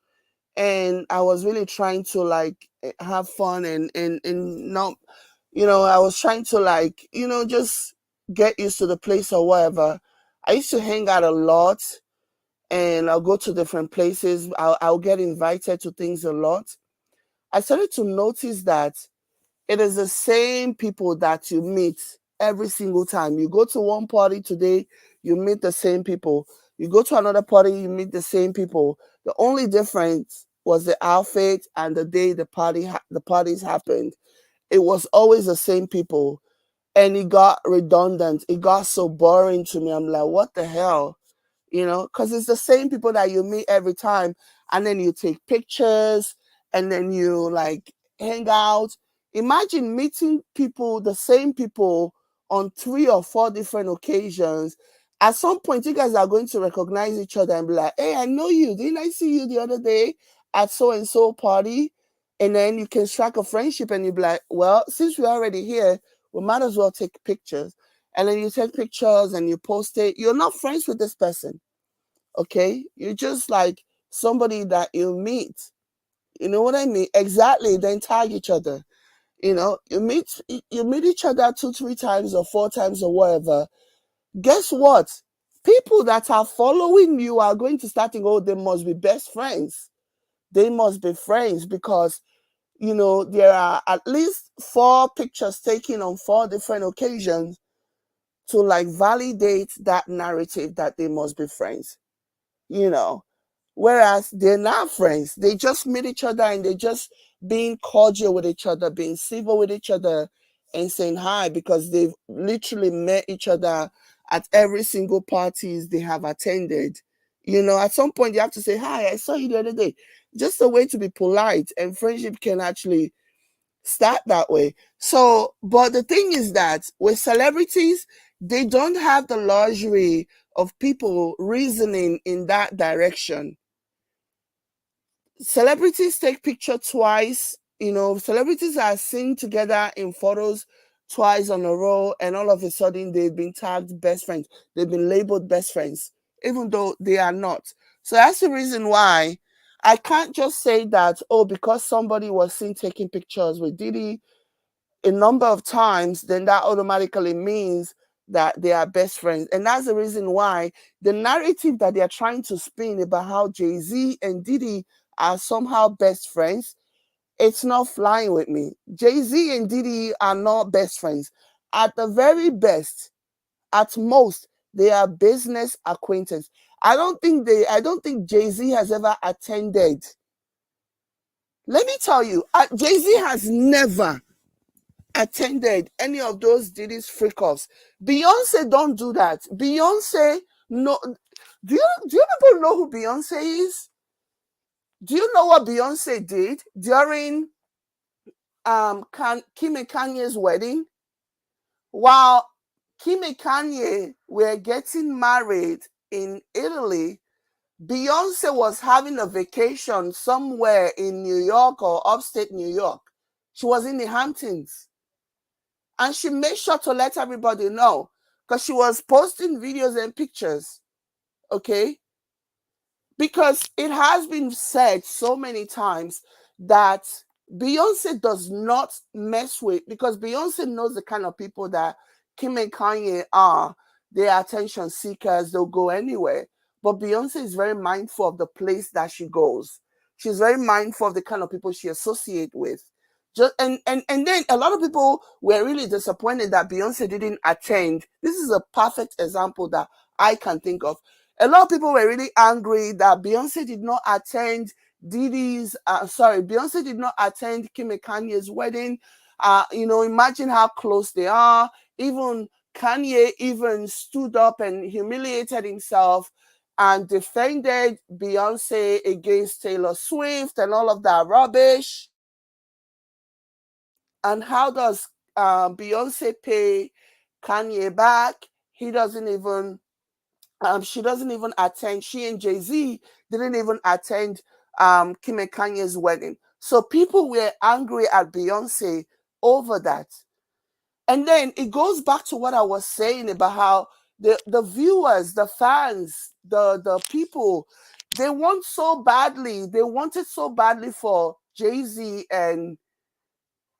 and I was really trying to like have fun and not, I was trying to like, just get used to the place or whatever. I used to hang out a lot, and I'll go to different places. I'll get invited to things a lot. I started to notice that it is the same people that you meet every single time. You go to one party today, you meet the same people. You go to another party, you meet the same people. The only difference was the outfit and the day the parties happened. It was always the same people, and it got redundant. It got so boring to me. I'm like, what the hell? Because it's the same people that you meet every time, and then you take pictures, and then you like hang out. Imagine meeting people, the same people, on 3 or 4 different occasions. At some point, you guys are going to recognize each other and be like, hey, I know you. Didn't I see you the other day at so and so party? And then you can strike a friendship, and you'll be like, well, since we're already here, we might as well take pictures. And then you take pictures and you post it. You're not friends with this person. Okay? You're just like somebody that you meet. You know what I mean? Exactly. Then tag each other. You meet each other 2, 3 times or 4 times or whatever. Guess what? People that are following you are going to start thinking, oh, they must be best friends. They must be friends because, there are at least 4 pictures taken on 4 different occasions to like validate that narrative that they must be friends. Whereas they're not friends. They just meet each other and they're just being cordial with each other, being civil with each other, and saying hi because they've literally met each other at every single parties they have attended. At some point you have to say, hi, I saw you the other day. Just a way to be polite, and friendship can actually start that way. So, but the thing is that with celebrities, they don't have the luxury of people reasoning in that direction. Celebrities take picture twice. Celebrities are seen together in photos twice on a row, and all of a sudden they've been tagged best friends. They've been labeled best friends, even though they are not. So that's the reason why I can't just say that, oh, because somebody was seen taking pictures with Diddy a number of times, then that automatically means that they are best friends. And that's the reason why the narrative that they're trying to spin about how Jay-Z and Diddy are somehow best friends, it's not flying with me. Jay-Z and Diddy are not best friends. At the very best, at most, they are business acquaintance. I don't think Jay-Z has ever attended. Let me tell you, Jay-Z has never attended any of those Diddy's freak-offs. Beyonce don't do that. Beyonce, no. Do you people know who Beyonce is? Do you know what Beyonce did during Kim and Kanye's wedding? While Kim and Kanye were getting married in Italy, Beyonce was having a vacation somewhere in New York or upstate New York. She was in the Hamptons. And she made sure to let everybody know because she was posting videos and pictures. Okay? Because it has been said so many times that Beyonce does not mess with, because Beyonce knows the kind of people that Kim and Kanye are. They're attention seekers, they'll go anywhere. But Beyonce is very mindful of the place that she goes. She's very mindful of the kind of people she associates with. And then a lot of people were really disappointed that Beyonce didn't attend. This is a perfect example that I can think of. A lot of people were really angry that Beyonce did not attend Beyonce did not attend Kim and Kanye's wedding. Imagine how close they are. Even Kanye even stood up and humiliated himself and defended Beyonce against Taylor Swift and all of that rubbish. And how does Beyonce pay Kanye back? He doesn't even she doesn't even attend. She and Jay-Z didn't even attend Kim and Kanye's wedding. So people were angry at Beyonce over that. And then it goes back to what I was saying about how the viewers, the fans, the people, they wanted so badly for Jay-Z and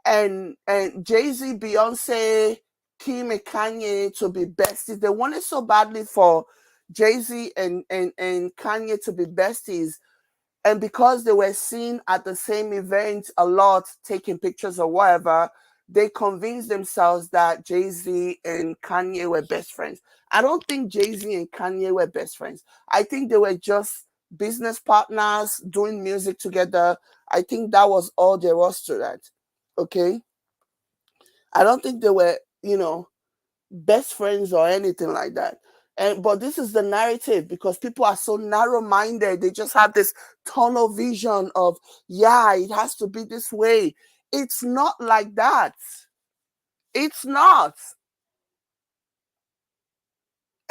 Jay-Z, Beyonce, Kim and Kanye to be besties. They wanted so badly for Jay-Z and Kanye to be besties. And because they were seen at the same event a lot, taking pictures or whatever, they convinced themselves that Jay-Z and Kanye were best friends. I don't think Jay-Z and Kanye were best friends. I think they were just business partners doing music together. I think that was all there was to that. Okay? I don't think they were, best friends or anything like that. But this is the narrative because people are so narrow-minded. They just have this tunnel vision of, it has to be this way. It's not like that. It's not.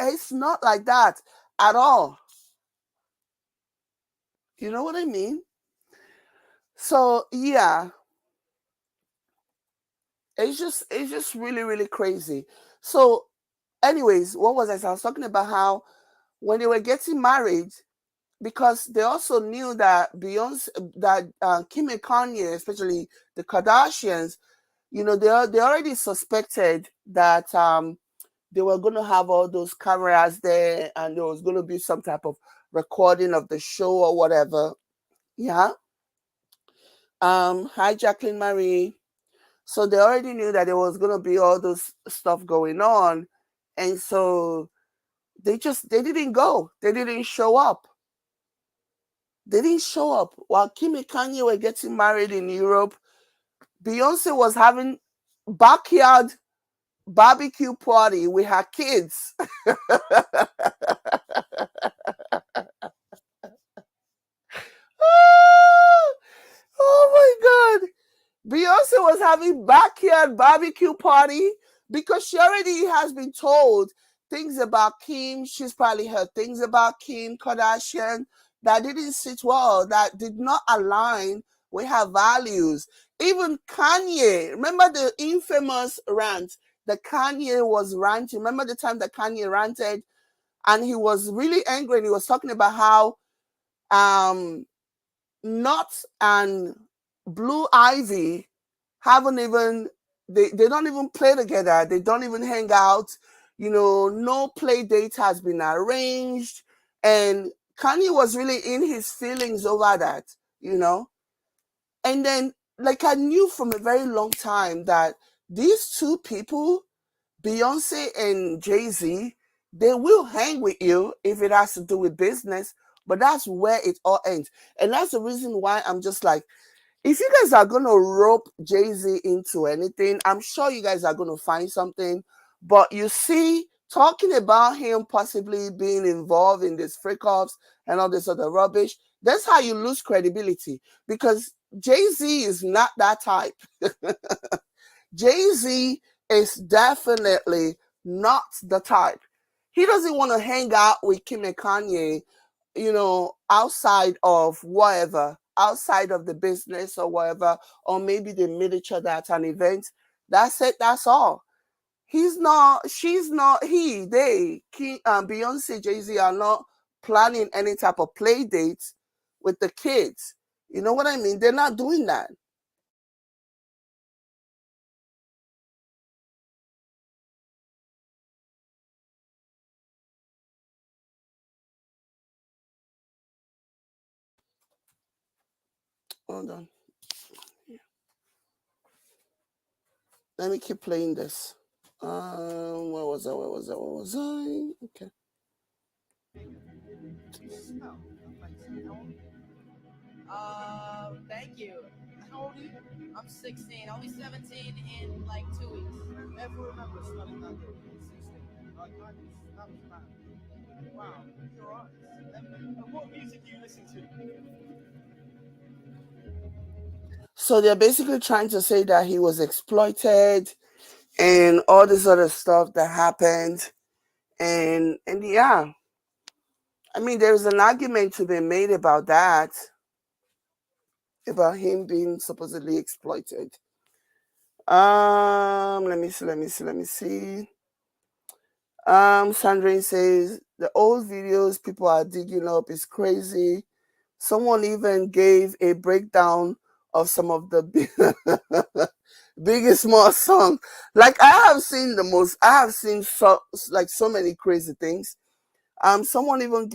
It's not like that at all. You know what I mean? So yeah. It's just really, really crazy. So anyways, what was I was talking about how when they were getting married, because they also knew that Kim and Kanye, especially the Kardashians, they already suspected that they were going to have all those cameras there and there was going to be some type of recording of the show or whatever. Yeah. Hi, Jacqueline Marie. So they already knew that there was going to be all this stuff going on. And so they didn't go. They didn't show up. They didn't show up. While Kim and Kanye were getting married in Europe, Beyonce was having backyard barbecue party with her kids. Oh my God. Beyonce was having backyard barbecue party because she already has been told things about Kim. She's probably heard things about Kim Kardashian that didn't sit well, that did not align with her values. Even Kanye, remember the infamous rant that Kanye was ranting? Remember the time that Kanye ranted and he was really angry and he was talking about how Nuts and Blue Ivy haven't even, they don't even play together. They don't even hang out. no play date has been arranged. And Kanye was really in his feelings over that, And then, like, I knew from a very long time that these two people, Beyonce and Jay-Z, they will hang with you if it has to do with business, but that's where it all ends. And that's the reason why I'm just like, if you guys are going to rope Jay-Z into anything, I'm sure you guys are going to find something. But you see, talking about him possibly being involved in these freak-offs and all this other rubbish, that's how you lose credibility, because Jay-Z is not that type. Jay-Z is definitely not the type. He doesn't want to hang out with Kim and Kanye, outside of whatever, outside of the business or whatever, or maybe they meet each other at an event. That's it. That's all. He's not, she's not, Beyonce, Jay-Z are not planning any type of play dates with the kids. You know what I mean? They're not doing that. Hold on. Let me keep playing this. Where was I? Okay. Thank you. How old are you? I'm 16. I'll be 17 in like 2 weeks. Never remember studying that day. 16. That was bad. Wow. You're right. And what music do you listen to? So they're basically trying to say that he was exploited and all this other stuff that happened. And yeah, I mean, there's an argument to be made about that, about him being supposedly exploited. Let me see. Sandrine says the old videos people are digging up is crazy. Someone even gave a breakdown of some of the biggest small songs. Like I have seen so many crazy things. Someone even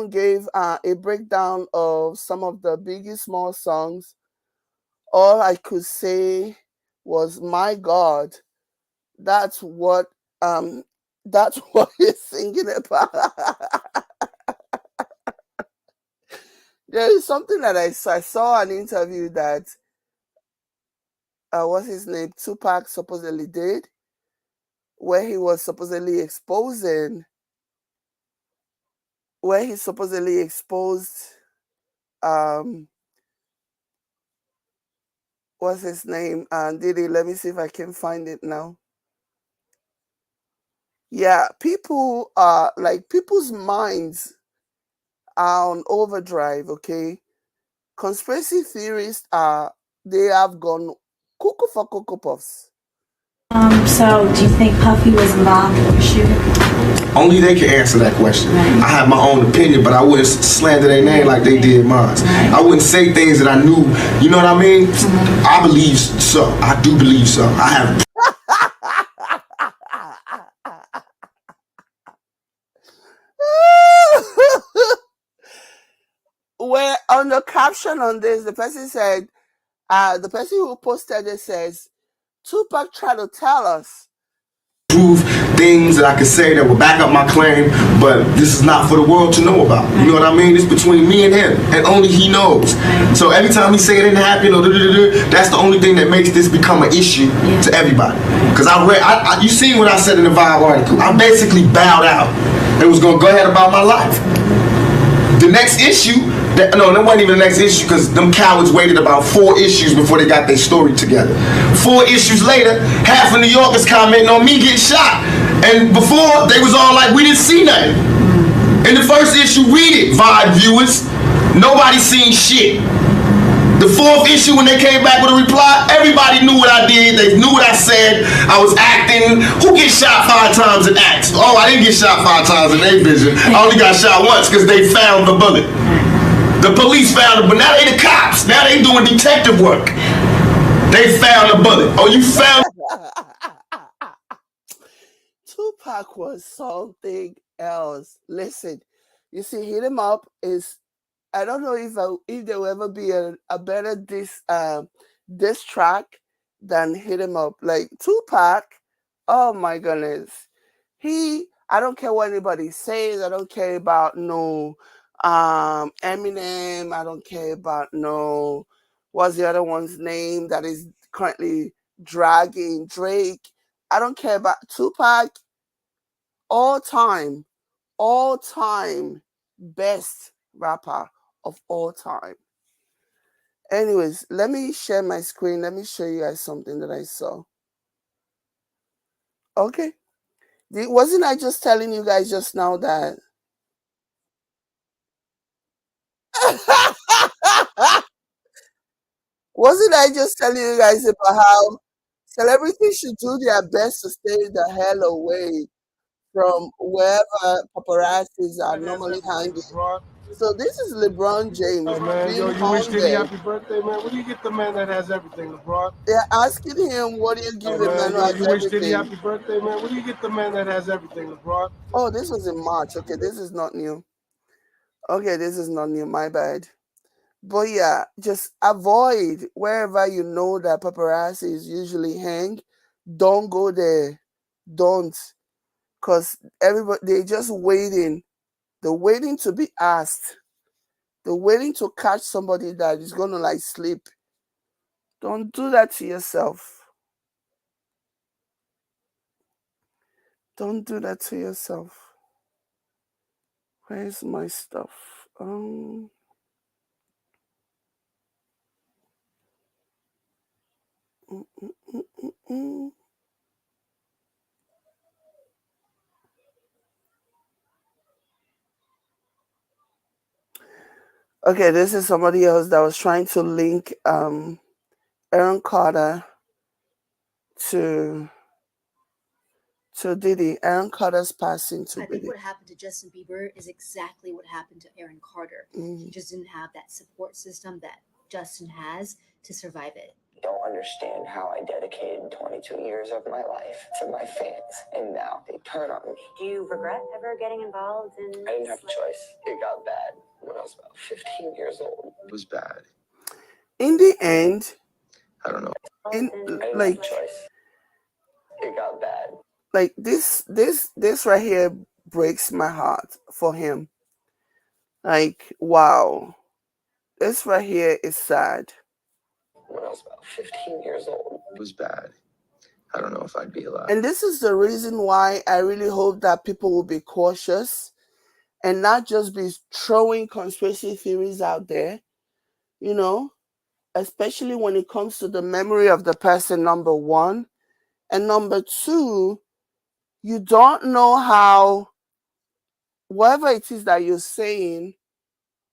gave a breakdown of some of the biggest small songs. All I could say was, my God, that's what he's singing about. There is something that I saw an interview that what's his name, Tupac supposedly did, where he supposedly exposed what's his name, Diddy. Let me see if I can find it now. Yeah, people's minds are on overdrive, okay? Conspiracy theorists they have gone cuckoo for Cocoa Puffs. So do you think Puffy was involved with the shooting? Only they can answer that question. Right. I have my own opinion, but I wouldn't slander their name like they did mine. Right. I wouldn't say things that I knew. You know what I mean? Mm-hmm. I believe so. I do believe so. I have. Where on the caption on this, the person said, the person who posted it says, Tupac tried to tell us. Prove things that I could say that will back up my claim, but this is not for the world to know about. You know what I mean? It's between me and him, and only he knows. So every time he say it didn't happen, or that's the only thing that makes this become an issue to everybody. Because you seen what I said in the Vibe article. I basically bowed out and was going to go ahead about my life. The next issue, that wasn't even the next issue, because them cowards waited about 4 issues before they got their story together. 4 issues later, half of New Yorkers commenting on me getting shot. And before, they was all like, we didn't see nothing. In the first issue, read it, Vibe viewers. Nobody seen shit. The 4th issue, when they came back with a reply, everybody knew what I did. They knew what I said. I was acting. Who gets shot 5 times in acts? Oh, I didn't get shot 5 times in their vision. I only got shot once because they found the bullet. The police found it, but now they the cops. Now they doing detective work. They found the bullet. Oh, you found. Tupac was something else. Listen, you see, Hit 'Em Up is, I don't know if there will ever be a better diss track than Hit 'Em Up. Like Tupac, oh my goodness. I don't care what anybody says, I don't care about no Eminem, I don't care about no, what's the other one's name that is currently dragging Drake. I don't care about Tupac. All time best rapper of all time. Anyways, let me share my screen. Let me show you guys something that I saw. Okay. Wasn't I just telling you guys just now that wasn't I just telling you guys about how celebrities should do their best to stay the hell away from wherever paparazzis are normally hanging? So this is LeBron James being you wish Diddy haunted. happy birthday, man. What do you get the man that has everything, LeBron? They're asking him, what do you give a man who has you wish Diddy everything? happy birthday, man. What do you get the man that has everything, LeBron? Oh, this was in March. Okay, this is not new. Okay, this is not new. My bad. But yeah, just avoid wherever you know that paparazzis usually hang. Don't go there. Don't. Because everybody, they're just waiting. They're waiting to be asked. They're waiting to catch somebody that is going to like sleep. Don't do that to yourself. Don't do that to yourself. Where's my stuff? Okay, this is somebody else that was trying to link Aaron Carter to Diddy. Aaron Carter's passing to I Diddy. think what happened to Justin Bieber is exactly what happened to Aaron Carter. He just didn't have that support system that Justin has to survive it. Don't understand how I dedicated 22 years of my life to my fans, and now they turn on me. Do you regret ever getting involved in? I didn't have a choice. It got bad when I was about 15 years old. It was bad. In the end, I don't know. I didn't have like a choice. It got bad. Like this right here breaks my heart for him. Like, wow. This right here is sad. When I was about 15 years old, it was bad. I don't know if I'd be alive. And this is the reason why I really hope that people will be cautious and not just be throwing conspiracy theories out there, you know, especially when it comes to the memory of the person, number one. And number two, you don't know how, whatever it is that you're saying,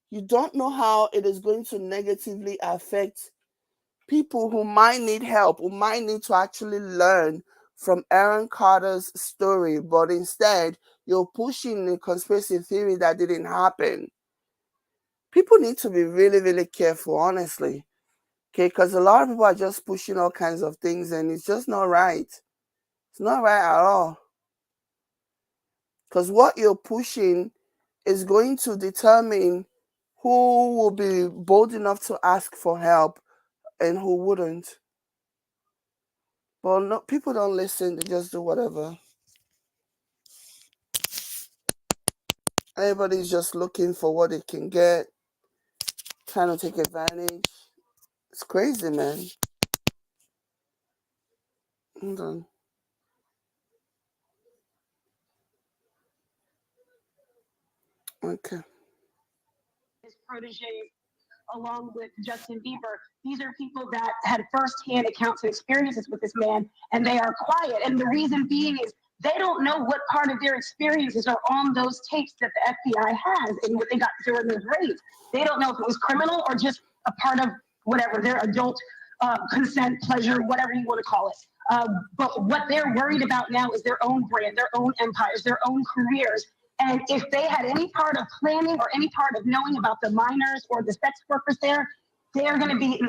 you don't know how it is going to negatively affect people who might need help, who might need to actually learn from Aaron Carter's story, but instead you're pushing a conspiracy theory that didn't happen. People need to be really, really careful, honestly. Okay, because a lot of people are just pushing all kinds of things and it's just not right. It's not right at all. Because what you're pushing is going to determine who will be bold enough to ask for help and who wouldn't. But no, people don't listen, they just do whatever. Everybody's just looking for what they can get, trying to take advantage. It's crazy, man. Hold on. Okay. His protege, along with Justin Bieber, these are people that had firsthand accounts and experiences with this man, and they are quiet. And the reason being is they don't know what part of their experiences are on those tapes that the FBI has and what they got during those raids. They don't know if it was criminal or just a part of whatever, their adult consent, pleasure, whatever you want to call it. But what they're worried about now is their own brand, their own empires, their own careers. And if they had any part of planning or any part of knowing about the minors or the sex workers there, they're going to be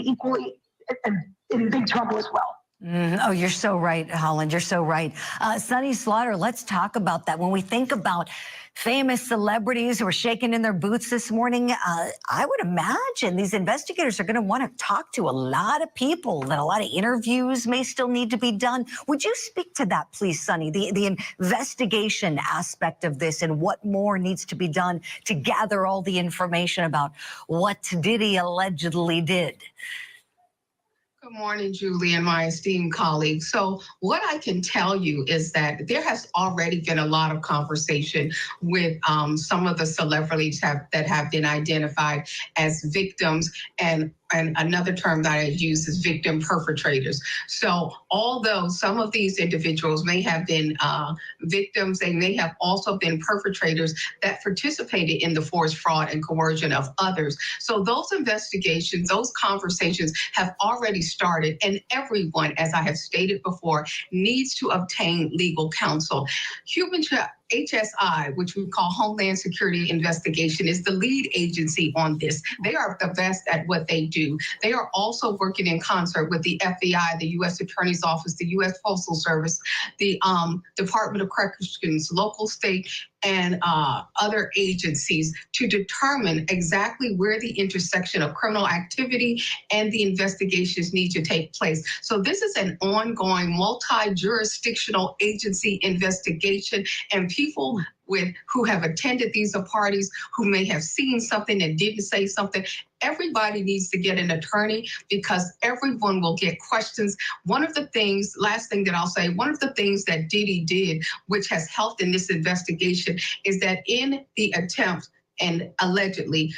in big trouble as well. Oh, you're so right, Holland. You're so right. Sonny Slaughter, let's talk about that. When we think about famous celebrities who are shaking in their boots this morning, I would imagine these investigators are going to want to talk to a lot of people, that a lot of interviews may still need to be done. Would you speak to that, please, Sonny, the investigation aspect of this and what more needs to be done to gather all the information about what Diddy allegedly did? Good morning, Julie and my esteemed colleagues. So what I can tell you is that there has already been a lot of conversation with some of the celebrities that have been identified as victims, and another term that I use is victim perpetrators. So although some of these individuals may have been victims, they may have also been perpetrators that participated in the forced fraud and coercion of others. So those investigations, those conversations have already started, and everyone, as I have stated before, needs to obtain legal counsel. HSI, which we call Homeland Security Investigation, is the lead agency on this. They are the best at what they do. They are also working in concert with the FBI, the U.S. Attorney's Office, the U.S. Postal Service, the Department of Corrections, local, state, and other agencies to determine exactly where the intersection of criminal activity and the investigations need to take place. So this is an ongoing multi-jurisdictional agency investigation, and people who have attended these parties, who may have seen something and didn't say something, everybody needs to get an attorney because everyone will get questions. One of the things, last thing that I'll say, one of the things that Diddy did, which has helped in this investigation, is that in the attempt and allegedly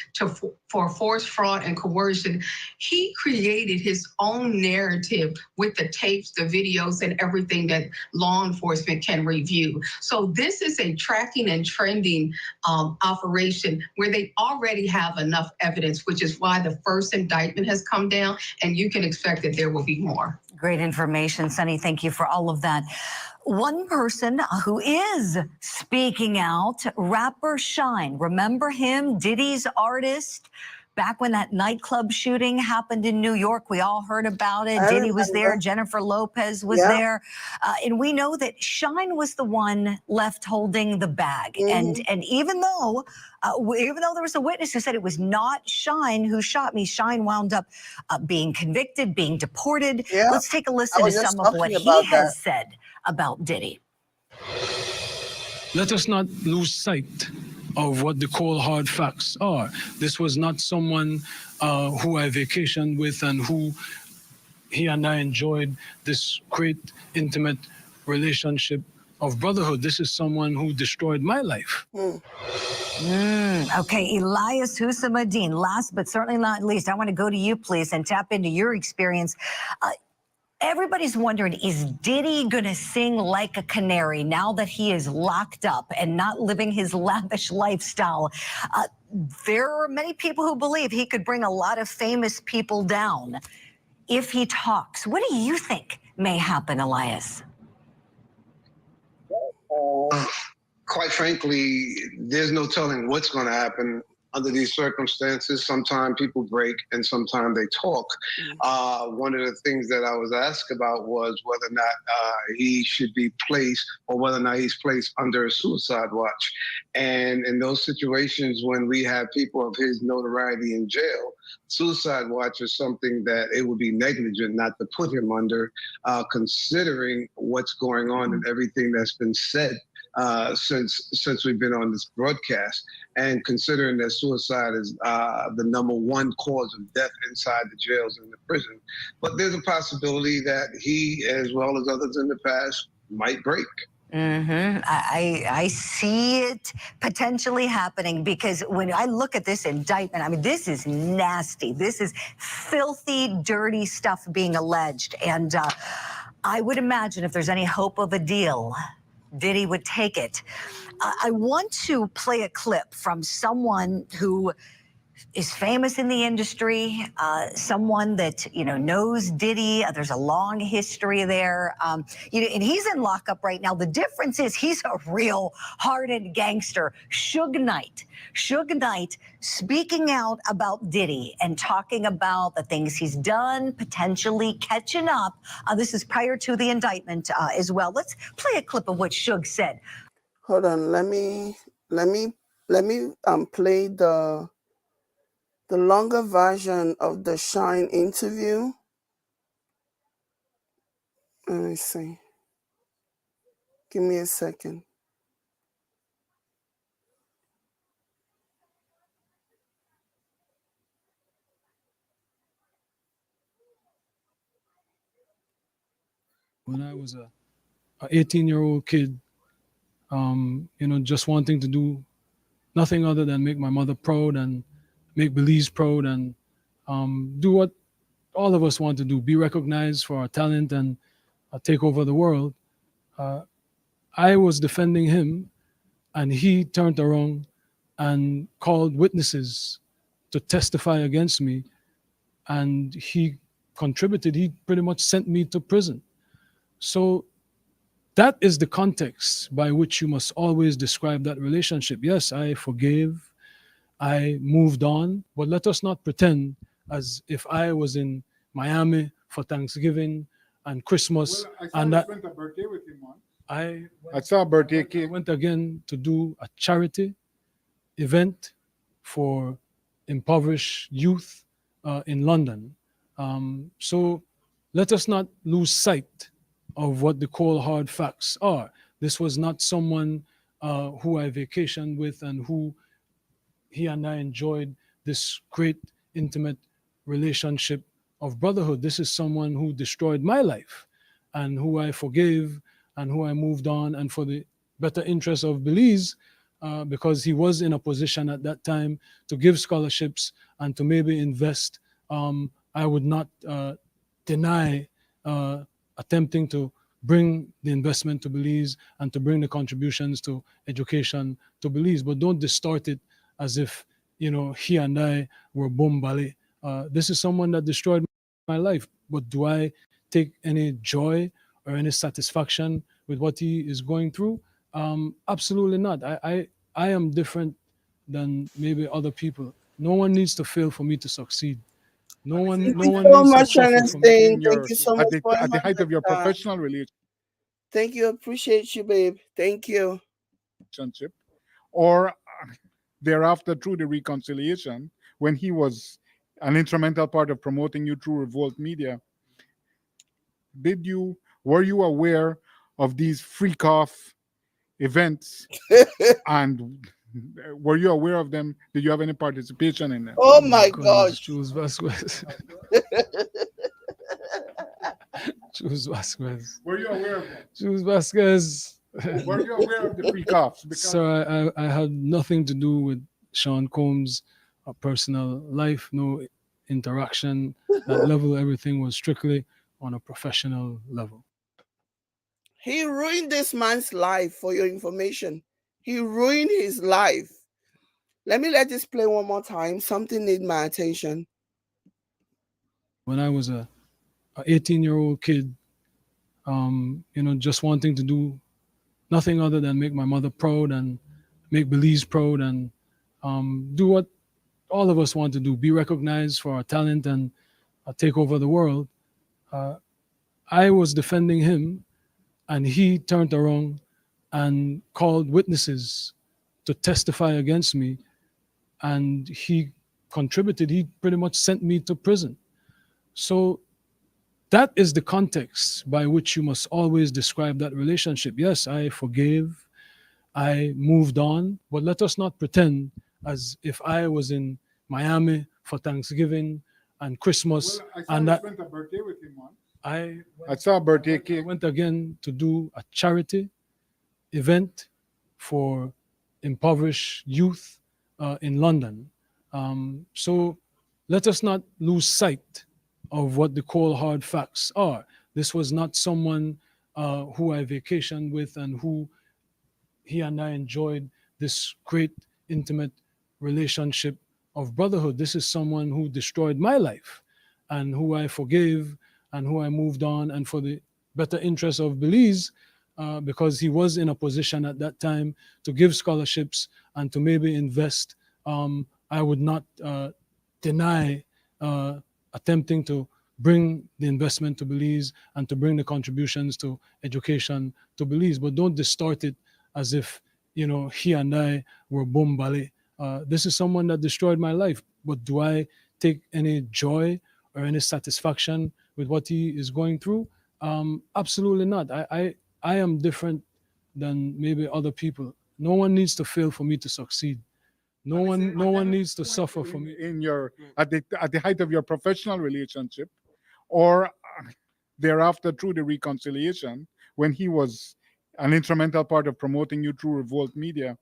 for forced fraud and coercion, he created his own narrative with the tapes, the videos, and everything that law enforcement can review. So this is a tracking and trending operation where they already have enough evidence, which is why the first indictment has come down, and you can expect that there will be more. Great information, Sonny. Thank you for all of that. One person who is speaking out, rapper Shine. Remember him, Diddy's artist? Back when that nightclub shooting happened in New York, we all heard about it. Diddy was there, Jennifer Lopez was there. And we know that Shine was the one left holding the bag. And even though there was a witness who said it was not Shine who shot me, Shine wound up being convicted, being deported. Let's take a listen to some of what he has said about Diddy. Let us not lose sight of what the cold hard facts are. This was not someone who I vacationed with and who he and I enjoyed this great intimate relationship of brotherhood. This is someone who destroyed my life. Okay, Elias Hussamadeen, last but certainly not least, I want to go to you, please, and tap into your experience. Everybody's wondering, is Diddy going to sing like a canary now that he is locked up and not living his lavish lifestyle? There are many people who believe he could bring a lot of famous people down if he talks. What do you think may happen, Elias? Quite frankly, there's no telling what's going to happen under these circumstances. Sometimes people break and sometimes they talk. One of the things that I was asked about was whether or not he should be placed, or whether or not he's placed under a suicide watch. And in those situations when we have people of his notoriety in jail, suicide watch is something that it would be negligent not to put him under, considering what's going on and everything that's been said since we've been on this broadcast, and considering that suicide is the #1 cause of death inside the jails and the prison. But there's a possibility that he, as well as others in the past, might break. I see it potentially happening, because when I look at this indictment, I mean, this is nasty. This is filthy, dirty stuff being alleged. And I would imagine if there's any hope of a deal, Diddy would take it. I want to play a clip from someone who is famous in the industry, someone that knows Diddy. There's a long history there, and he's in lockup right now. The difference is he's a real hardened gangster. Suge Knight speaking out about Diddy and talking about the things he's done, potentially catching up. This is prior to the indictment as well. Let's play a clip of what Suge said. Hold on, let me play the longer version of the Shine interview. Let me see. Give me a second. When I was a 18-year-old kid, just wanting to do nothing other than make my mother proud and make Belize proud and do what all of us want to do, be recognized for our talent and take over the world. I was defending him, and he turned around and called witnesses to testify against me, and he contributed. He pretty much sent me to prison. So that is the context by which you must always describe that relationship. Yes, I forgave, I moved on, but let us not pretend as if I was in Miami for Thanksgiving and Christmas. Well, I and that went to a birthday with him once. I saw a birthday cake. I went again to do a charity event for impoverished youth in London. So let us not lose sight of what the cold hard facts are. This was not someone who I vacationed with and who he and I enjoyed this great intimate relationship of brotherhood. This is someone who destroyed my life and who I forgave and who I moved on, and for the better interest of Belize, because he was in a position at that time to give scholarships and to maybe invest. I would not deny attempting to bring the investment to Belize and to bring the contributions to education to Belize, but don't distort it as if he and I were bombali. This is someone that destroyed my life, but do I take any joy or any satisfaction with what he is going through? Absolutely not. I am different than maybe other people. No one needs to fail for me to succeed. No one needs to suffer for me. Thank you so much for At the height of your professional Thank you. Appreciate you, babe. Thank you. Relationship, or thereafter through the reconciliation, when he was an instrumental part of promoting you through Revolt Media, were you aware of these freak off events? And were you aware of them? Did you have any participation in them? Oh my gosh. Jules Vasquez. Jules Vasquez. Were you aware of that? Jules Vasquez. Were you aware of the freak offs? So I had nothing to do with Sean Combs' personal life, no interaction. That level, everything was strictly on a professional level. He ruined this man's life, for your information. He ruined his life. Let this play one more time. Something need my attention. When I was a 18-year-old kid, just wanting to do nothing other than make my mother proud and make Belize proud and do what all of us want to do, be recognized for our talent and take over the world. I was defending him, and he turned around and called witnesses to testify against me, and he contributed. He pretty much sent me to prison. So that is the context by which you must always describe that relationship. Yes, I forgave, I moved on, but let us not pretend as if I was in Miami for Thanksgiving and Christmas. Well, and that went to a birthday with him once. I saw a birthday cake. I went again to do a charity event for impoverished youth in London. So let us not lose sight of what the cold hard facts are. This was not someone who I vacationed with and who he and I enjoyed this great intimate relationship of brotherhood. This is someone who destroyed my life and who I forgave and who I moved on, and for the better interest of Belize, because he was in a position at that time to give scholarships and to maybe invest. I would not deny attempting to bring the investment to Belize and to bring the contributions to education to Belize, but don't distort it as if, you know, he and I were bombale. This is someone that destroyed my life, but do I take any joy or any satisfaction with what he is going through? Absolutely not. I am different than maybe other people. No one needs to fail for me to succeed. No one needs to suffer for me. In your at the height of your professional relationship, or thereafter through the reconciliation, when he was an instrumental part of promoting you through Revolt Media,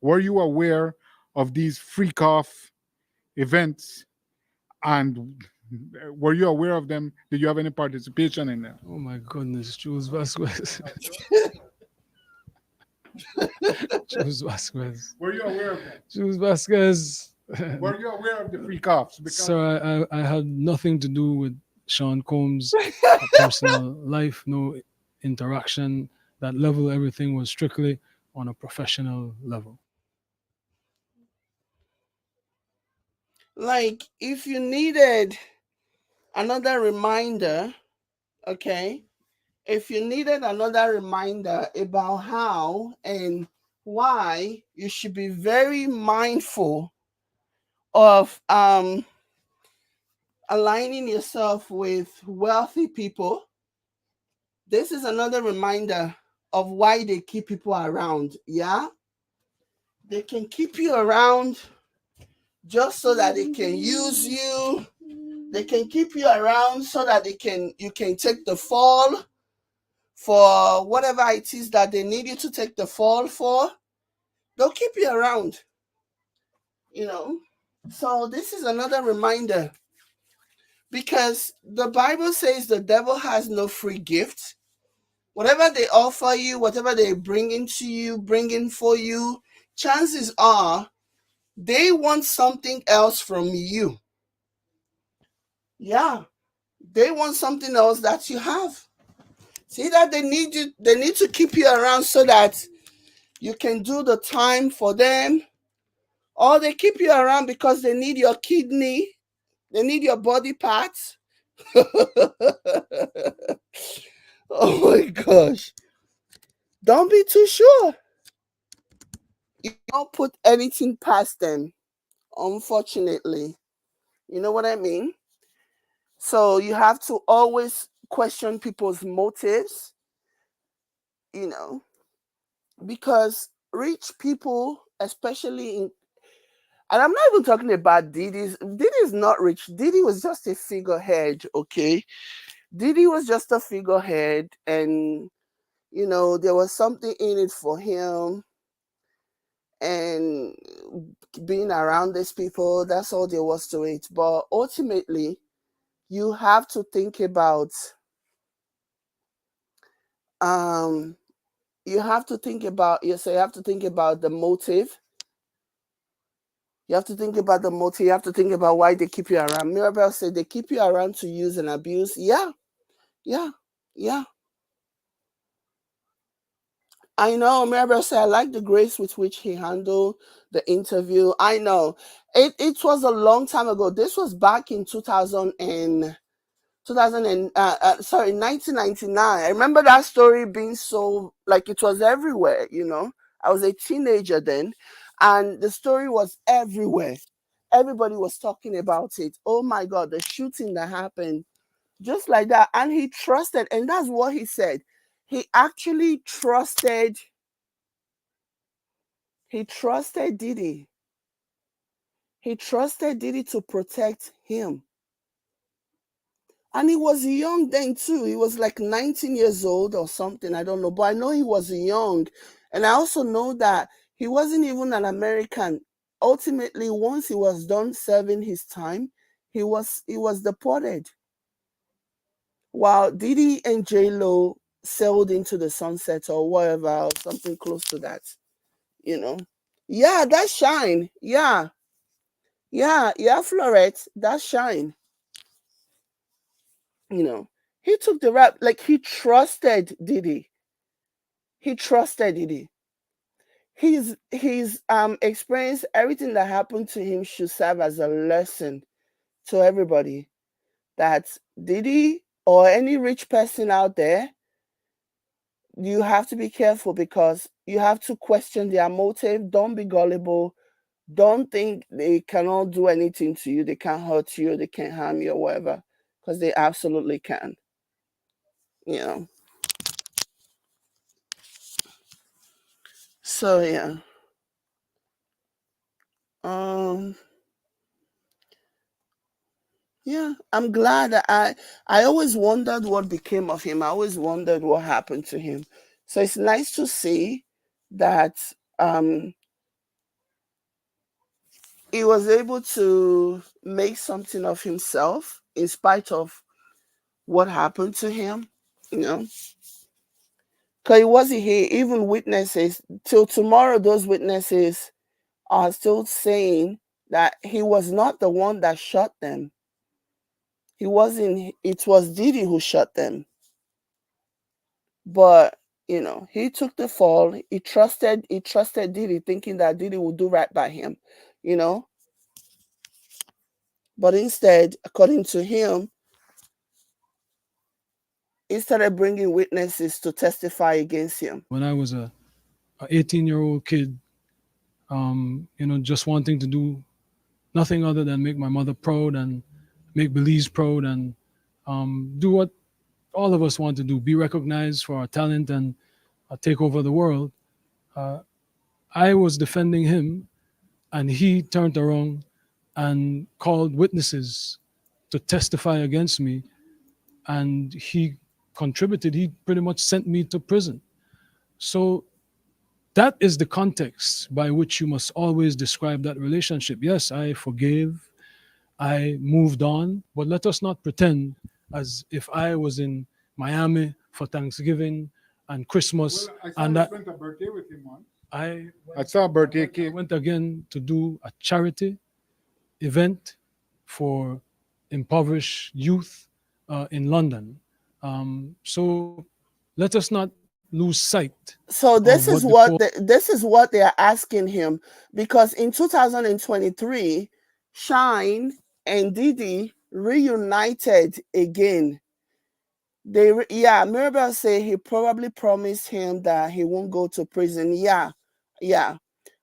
were you aware of these freak off events, and were you aware of them? Did you have any participation in them? Oh my goodness, Jules Vasquez. Jules Vasquez. Were you aware of that? Jules Vasquez. Were you aware of the freak offs? So I had nothing to do with Sean Combs' personal life, no interaction. That level, everything was strictly on a professional level. Like, if you needed another reminder, okay, if you needed another reminder about how and why you should be very mindful of aligning yourself with wealthy people, this is another reminder of why they keep people around. Yeah, they can keep you around just so that they can use you. They can keep you around so that you can take the fall for whatever it is that they need you to take the fall for. They'll keep you around, you know. So this is another reminder, because the Bible says the devil has no free gift. Whatever they offer you, whatever they bring into you, bring in for you, chances are they want something else from you. Yeah, they want something else that you have. See that they need to keep you around so that you can do the time for them, or they keep you around because they need your kidney, they need your body parts. Oh my gosh. Don't be too sure. You don't put anything past them, unfortunately. You know what I mean? So you have to always question people's motives, you know, because rich people, especially in, and I'm not even talking about Diddy's. Diddy's not rich. Diddy was just a figurehead, okay? Diddy was just a figurehead, and, you know, there was something in it for him. And being around these people, that's all there was to it. But ultimately, you have to think about, you have to think about the motive. You have to think about the motive. You have to think about why they keep you around. Mirabelle said they keep you around to use and abuse. Yeah. I know. Mirabelle said, I like the grace with which he handled the interview. I know. It was a long time ago. This was back in 1999. I remember that story being so, like, it was everywhere, you know. I was a teenager then, and the story was everywhere. Everybody was talking about it. Oh my God, the shooting that happened, just like that. And he trusted, and that's what he said. He actually trusted. He trusted Diddy. He trusted Diddy to protect him. And he was young then too. He was like 19 years old or something. I don't know. But I know he was young. And I also know that he wasn't even an American. Ultimately, once he was done serving his time, he was deported. While Diddy and J-Lo sailed into the sunset or whatever, or something close to that, you know. Yeah, that's Shine. Yeah. Yeah, Florette, that's Shine. You know, he took the rap, like he trusted Diddy. He trusted Diddy. He's experienced everything that happened to him should serve as a lesson to everybody that Diddy or any rich person out there, you have to be careful because you have to question their motive. Don't be gullible. Don't think they cannot do anything to you. They can't hurt you. They can't harm you or whatever, because they absolutely can. You know. So yeah. Um. Yeah, I'm glad that I always wondered what became of him. I always wondered what happened to him. So it's nice to see that he was able to make something of himself in spite of what happened to him, you know. Because it wasn't he, even witnesses, till tomorrow, those witnesses are still saying that he was not the one that shot them. He wasn't, it was Diddy who shot them. But you know, he took the fall. He trusted Diddy, thinking that Diddy would do right by him, you know. But instead, according to him, he started bringing witnesses to testify against him. When I was a 18-year-old kid, just wanting to do nothing other than make my mother proud and make Belize proud and do what all of us want to do, be recognized for our talent and take over the world. I was defending him, and he turned around and called witnesses to testify against me, and he contributed. He pretty much sent me to prison. So that is the context by which you must always describe that relationship. Yes, I forgave, I moved on, but let us not pretend as if I was in Miami for Thanksgiving and Christmas. Well, and that spent a birthday with him once. I saw a birthday I cake. went again to do a charity event for impoverished youth in London. So let us not lose sight. So this is what they are asking him, because in 2023, Shine and Diddy reunited again. Mirabel say he probably promised him that he won't go to prison. Yeah,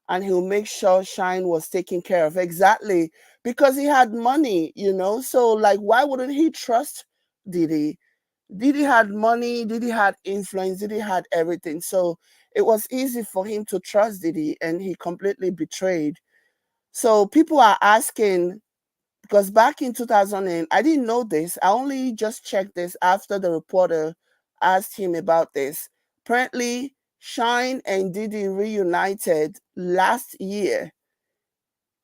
and he'll make sure Shine was taken care of. Exactly, because he had money, you know. So like, why wouldn't he trust Diddy? Diddy had money, Diddy had influence, Diddy had everything. So it was easy for him to trust Diddy, and he completely betrayed. So people are asking, because back in 2000, I didn't know this. I only just checked this after the reporter asked him about this. Apparently, Shine and Diddy reunited last year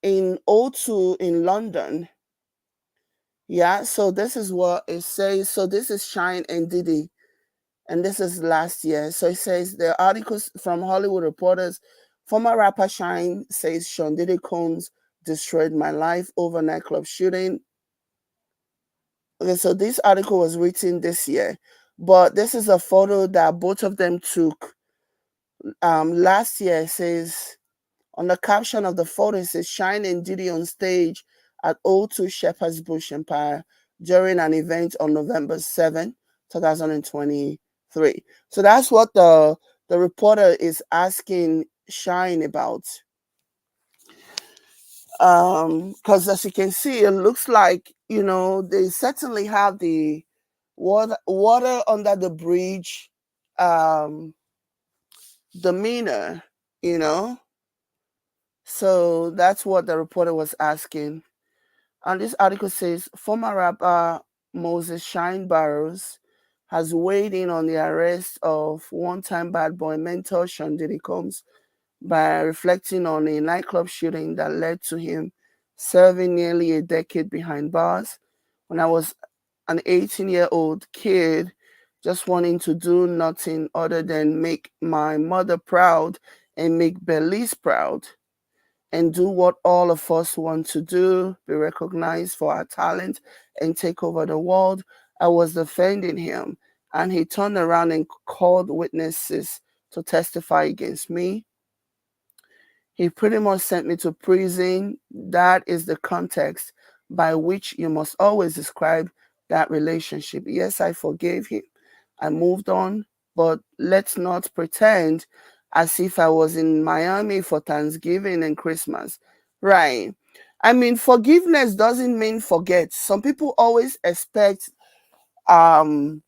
in O2 in London. Yeah, so this is what it says. So this is Shine and Diddy, and this is last year. So it says the articles from Hollywood Reporters. Former rapper Shine says Sean Diddy Combs destroyed my life over nightclub shooting. Okay, so this article was written this year, but this is a photo that both of them took last year. It says on the caption of the photo, it says Shine and Diddy on stage at O2 Shepherd's Bush Empire during an event on November 7, 2023. So that's what the reporter is asking Shine about. Because as you can see, it looks like, you know, they certainly have the water under the bridge demeanor, you know. So that's what the reporter was asking. And this article says former rapper Moses Shine Barrows has weighed in on the arrest of one-time bad boy mentor Sean Diddy Combs by reflecting on a nightclub shooting that led to him serving nearly a decade behind bars. When I was an 18-year-old kid just wanting to do nothing other than make my mother proud and make Belize proud. and do what all of us want to do, be recognized for our talent and take over the world. I was defending him, and he turned around and called witnesses to testify against me. He pretty much sent me to prison. That is the context by which you must always describe that relationship. Yes, I forgave him. I moved on, but let's not pretend as if I was in Miami for Thanksgiving and Christmas. Right. I mean, forgiveness doesn't mean forget. Some people always expect um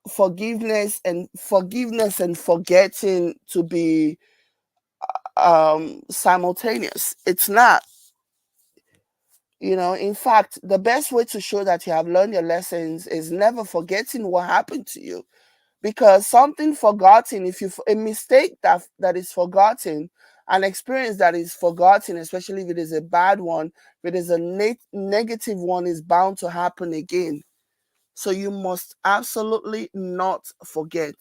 forgiveness and forgetting to be simultaneous. It's not. In fact, the best way to show that you have learned your lessons is never forgetting what happened to you. Because something forgotten, if you a mistake that is forgotten, an experience that is forgotten, especially if it is a bad one, if it is a negative one, is bound to happen again. So you must absolutely not forget.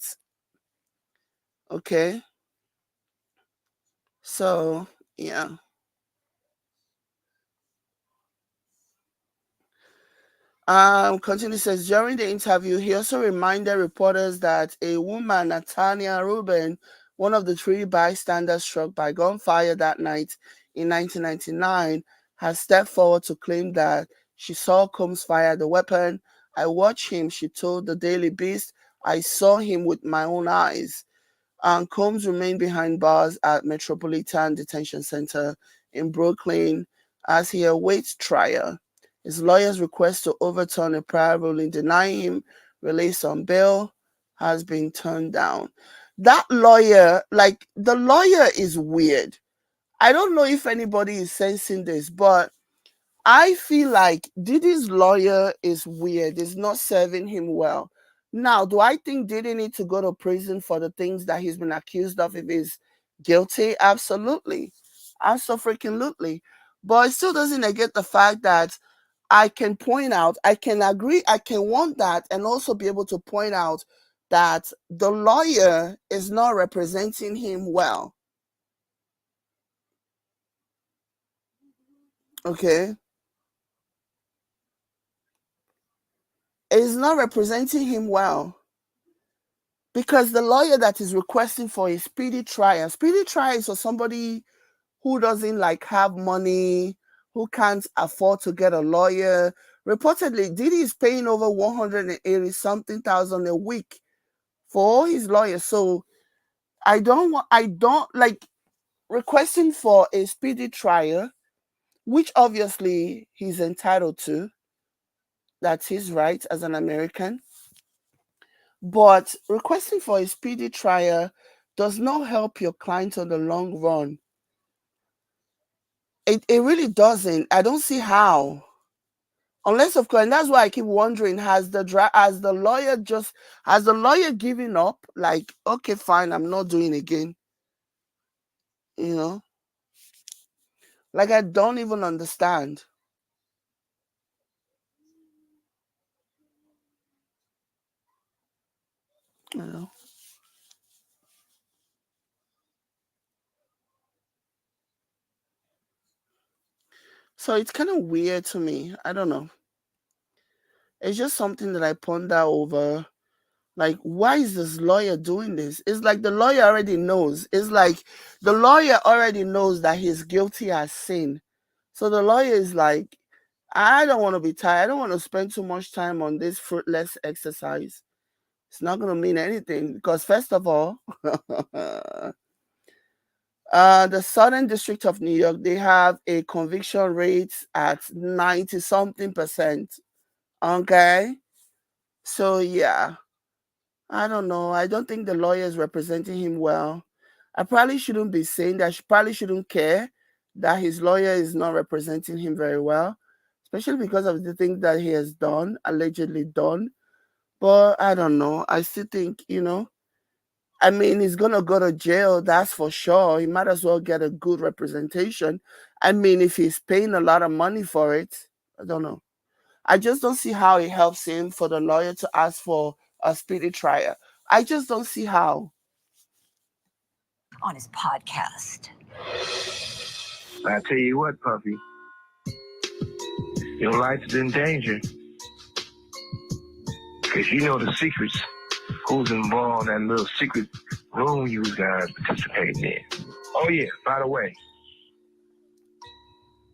Okay? So, yeah. Continue says, during the interview, he also reminded reporters that a woman, Natania Rubin, one of the three bystanders struck by gunfire that night in 1999, has stepped forward to claim that she saw Combs fire the weapon. I watched him, she told the Daily Beast. I saw him with my own eyes. And Combs remained behind bars at Metropolitan Detention Center in Brooklyn as he awaits trial. His lawyer's request to overturn a prior ruling denying him release on bail has been turned down. That lawyer, the lawyer is weird. I don't know if anybody is sensing this, but I feel like Diddy's lawyer is weird. It's not serving him well. Now, do I think Diddy need to go to prison for the things that he's been accused of if he's guilty? Absolutely. Absolutely. But it still doesn't negate the fact that I can point out, I can agree, I can want that, and also be able to point out that the lawyer is not representing him well. Okay? Is not representing him well. Because the lawyer that is requesting for a speedy trial is for somebody who doesn't have money, who can't afford to get a lawyer. Reportedly, Diddy is paying over 180 something thousand a week for all his lawyers. So I don't like requesting for a speedy trial, which obviously he's entitled to. That's his right as an American. But requesting for a speedy trial does not help your client on the long run. It really doesn't. I don't see how. Unless, of course, and that's why I keep wondering, has the lawyer given up? Like, okay, fine, I'm not doing again. Like, I don't even understand. So it's kind of weird to me. I don't know. It's just something that I ponder over. Like, why is this lawyer doing this? It's like the lawyer already knows. It's like the lawyer already knows that he's guilty as sin. So the lawyer is like, I don't want to be tired. I don't want to spend too much time on this fruitless exercise. It's not going to mean anything because, first of all, the Southern District of New York, they have a conviction rate at 90 something percent. Okay. So, yeah. I don't know. I don't think the lawyer is representing him well. I probably shouldn't be saying that. I probably shouldn't care that his lawyer is not representing him very well, especially because of the things that he has done, allegedly done. But I don't know. I still think, I mean, he's going to go to jail, that's for sure. He might as well get a good representation. I mean, if he's paying a lot of money for it, I don't know. I just don't see how it helps him for the lawyer to ask for a speedy trial. I just don't see how. On his podcast. I tell you what, puppy, your life is in danger. Because you know the secrets. Who's involved in that little secret room you guys participating in. Oh yeah, by the way,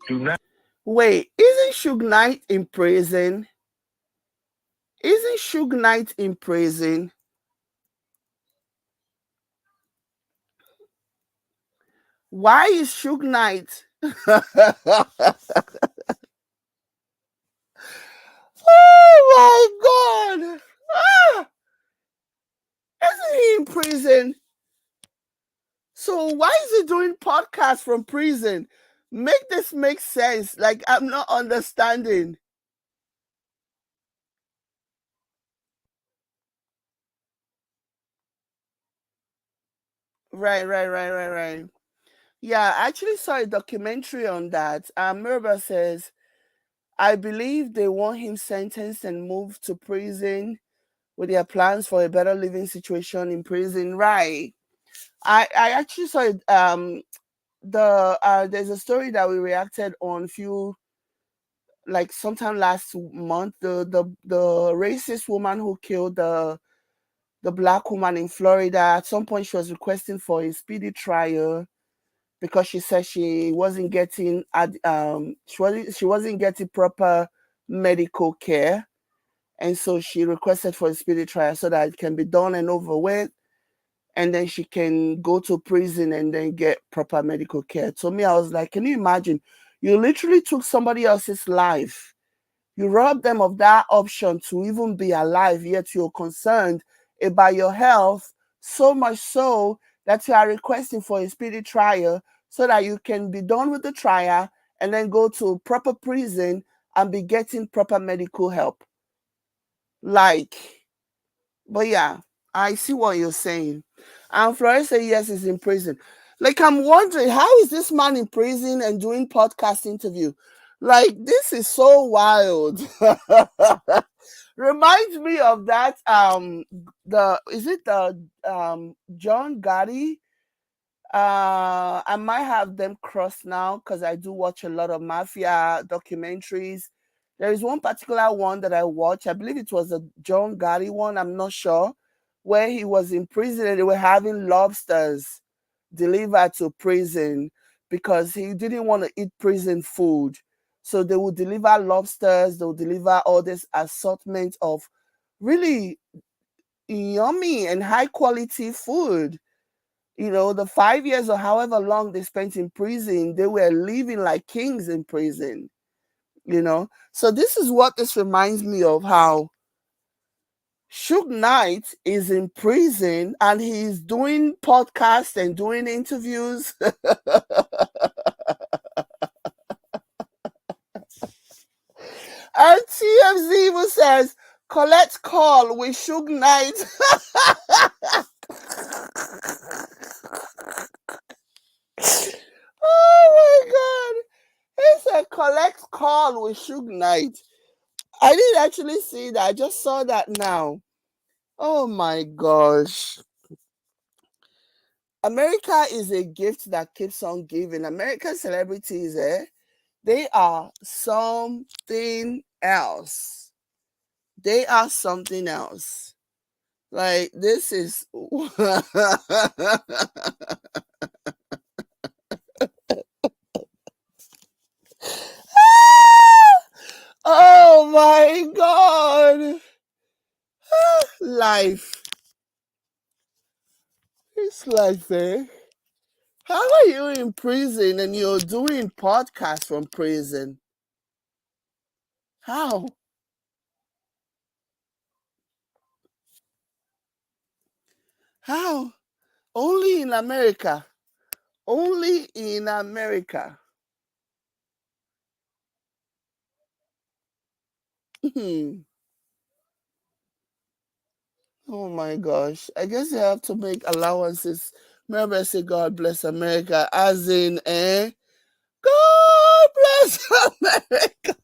do not. Wait, isn't Suge Knight in prison? Isn't Suge Knight in prison? Why is Suge Knight? Oh my God! Ah! Isn't he in prison? So why is he doing podcasts from prison? Make this make sense. Like, I'm not understanding. Right. Yeah, I actually saw a documentary on that. Mirabel says, I believe they want him sentenced and moved to prison with their plans for a better living situation in prison. Right. I actually saw it. There's a story that we reacted on few, like sometime last month. The racist woman who killed the black woman in Florida. At some point, she was requesting for a speedy trial because she said she wasn't getting she wasn't getting proper medical care, and so she requested for a speedy trial so that it can be done and over with, and then she can go to prison and then get proper medical care. To me, I was like, can you imagine? You literally took somebody else's life. You robbed them of that option to even be alive, yet you're concerned about your health, so much so that you are requesting for a speedy trial so that you can be done with the trial and then go to proper prison and be getting proper medical help. But yeah, I see what you're saying. And Flores said, yes, he's in prison. Like, I'm wondering, how is this man in prison and doing podcast interview? Like, this is so wild. Reminds me of that, John Gotti? I might have them crossed now because I do watch a lot of mafia documentaries. There is one particular one that I watched. I believe it was a John Gotti one. I'm not sure, where he was in prison and they were having lobsters delivered to prison because he didn't want to eat prison food. So they would deliver lobsters. They would deliver all this assortment of really yummy and high quality food. The 5 years or however long they spent in prison, they were living like kings in prison. So this is what this reminds me of, how Suge Knight is in prison and he's doing podcasts and doing interviews. And TMZ even says, Collect call with Suge Knight. Oh my God. He said, collect call with Suge Knight. I didn't actually see that. I just saw that now. Oh my gosh. America is a gift that keeps on giving. American celebrities, they are something else. They are something else. Like, this is... Oh my God. Life. It's life, eh? How are you in prison and you're doing podcasts from prison? How? How? Only in America. Only in America. Oh my gosh. I guess you have to make allowances. Remember, I say God bless America, as in, God bless America.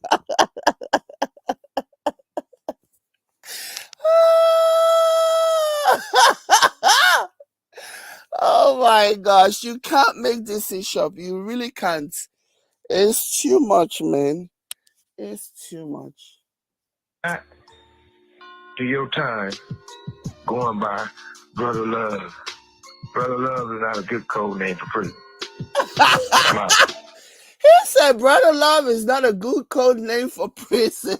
Oh my gosh, you can't make this in shop. You really can't. It's too much, man. It's too much. Do your time going by Brother Love. Brother Love is not a good code name for prison. He said Brother Love is not a good code name for prison.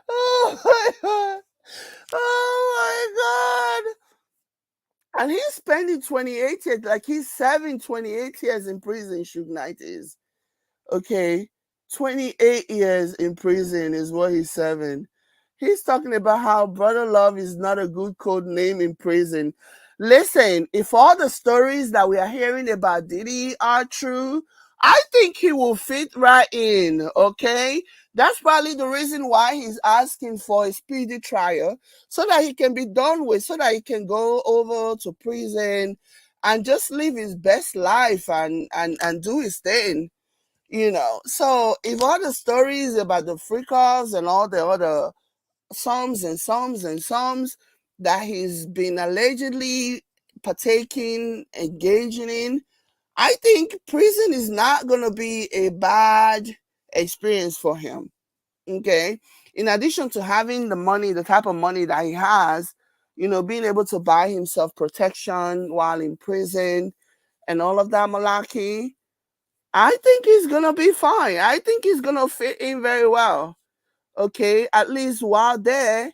Oh my God. Oh my God. And he's spending 28 years, like he's serving 28 years in prison, Suge Knight is. Okay. 28 years in prison is what he's serving. He's talking about how Brother Love is not a good code name in prison. Listen, if all the stories that we are hearing about Diddy are true, I think he will fit right in, okay? That's probably the reason why he's asking for a speedy trial, so that he can be done with, so that he can go over to prison and just live his best life and do his thing. So if all the stories about the freakers and all the other Psalms that he's been allegedly partaking, engaging in, I think prison is not going to be a bad experience for him. Okay. In addition to having the money, the type of money that he has, being able to buy himself protection while in prison and all of that malarkey, I think he's going to be fine. I think he's going to fit in very well. Okay. At least while there,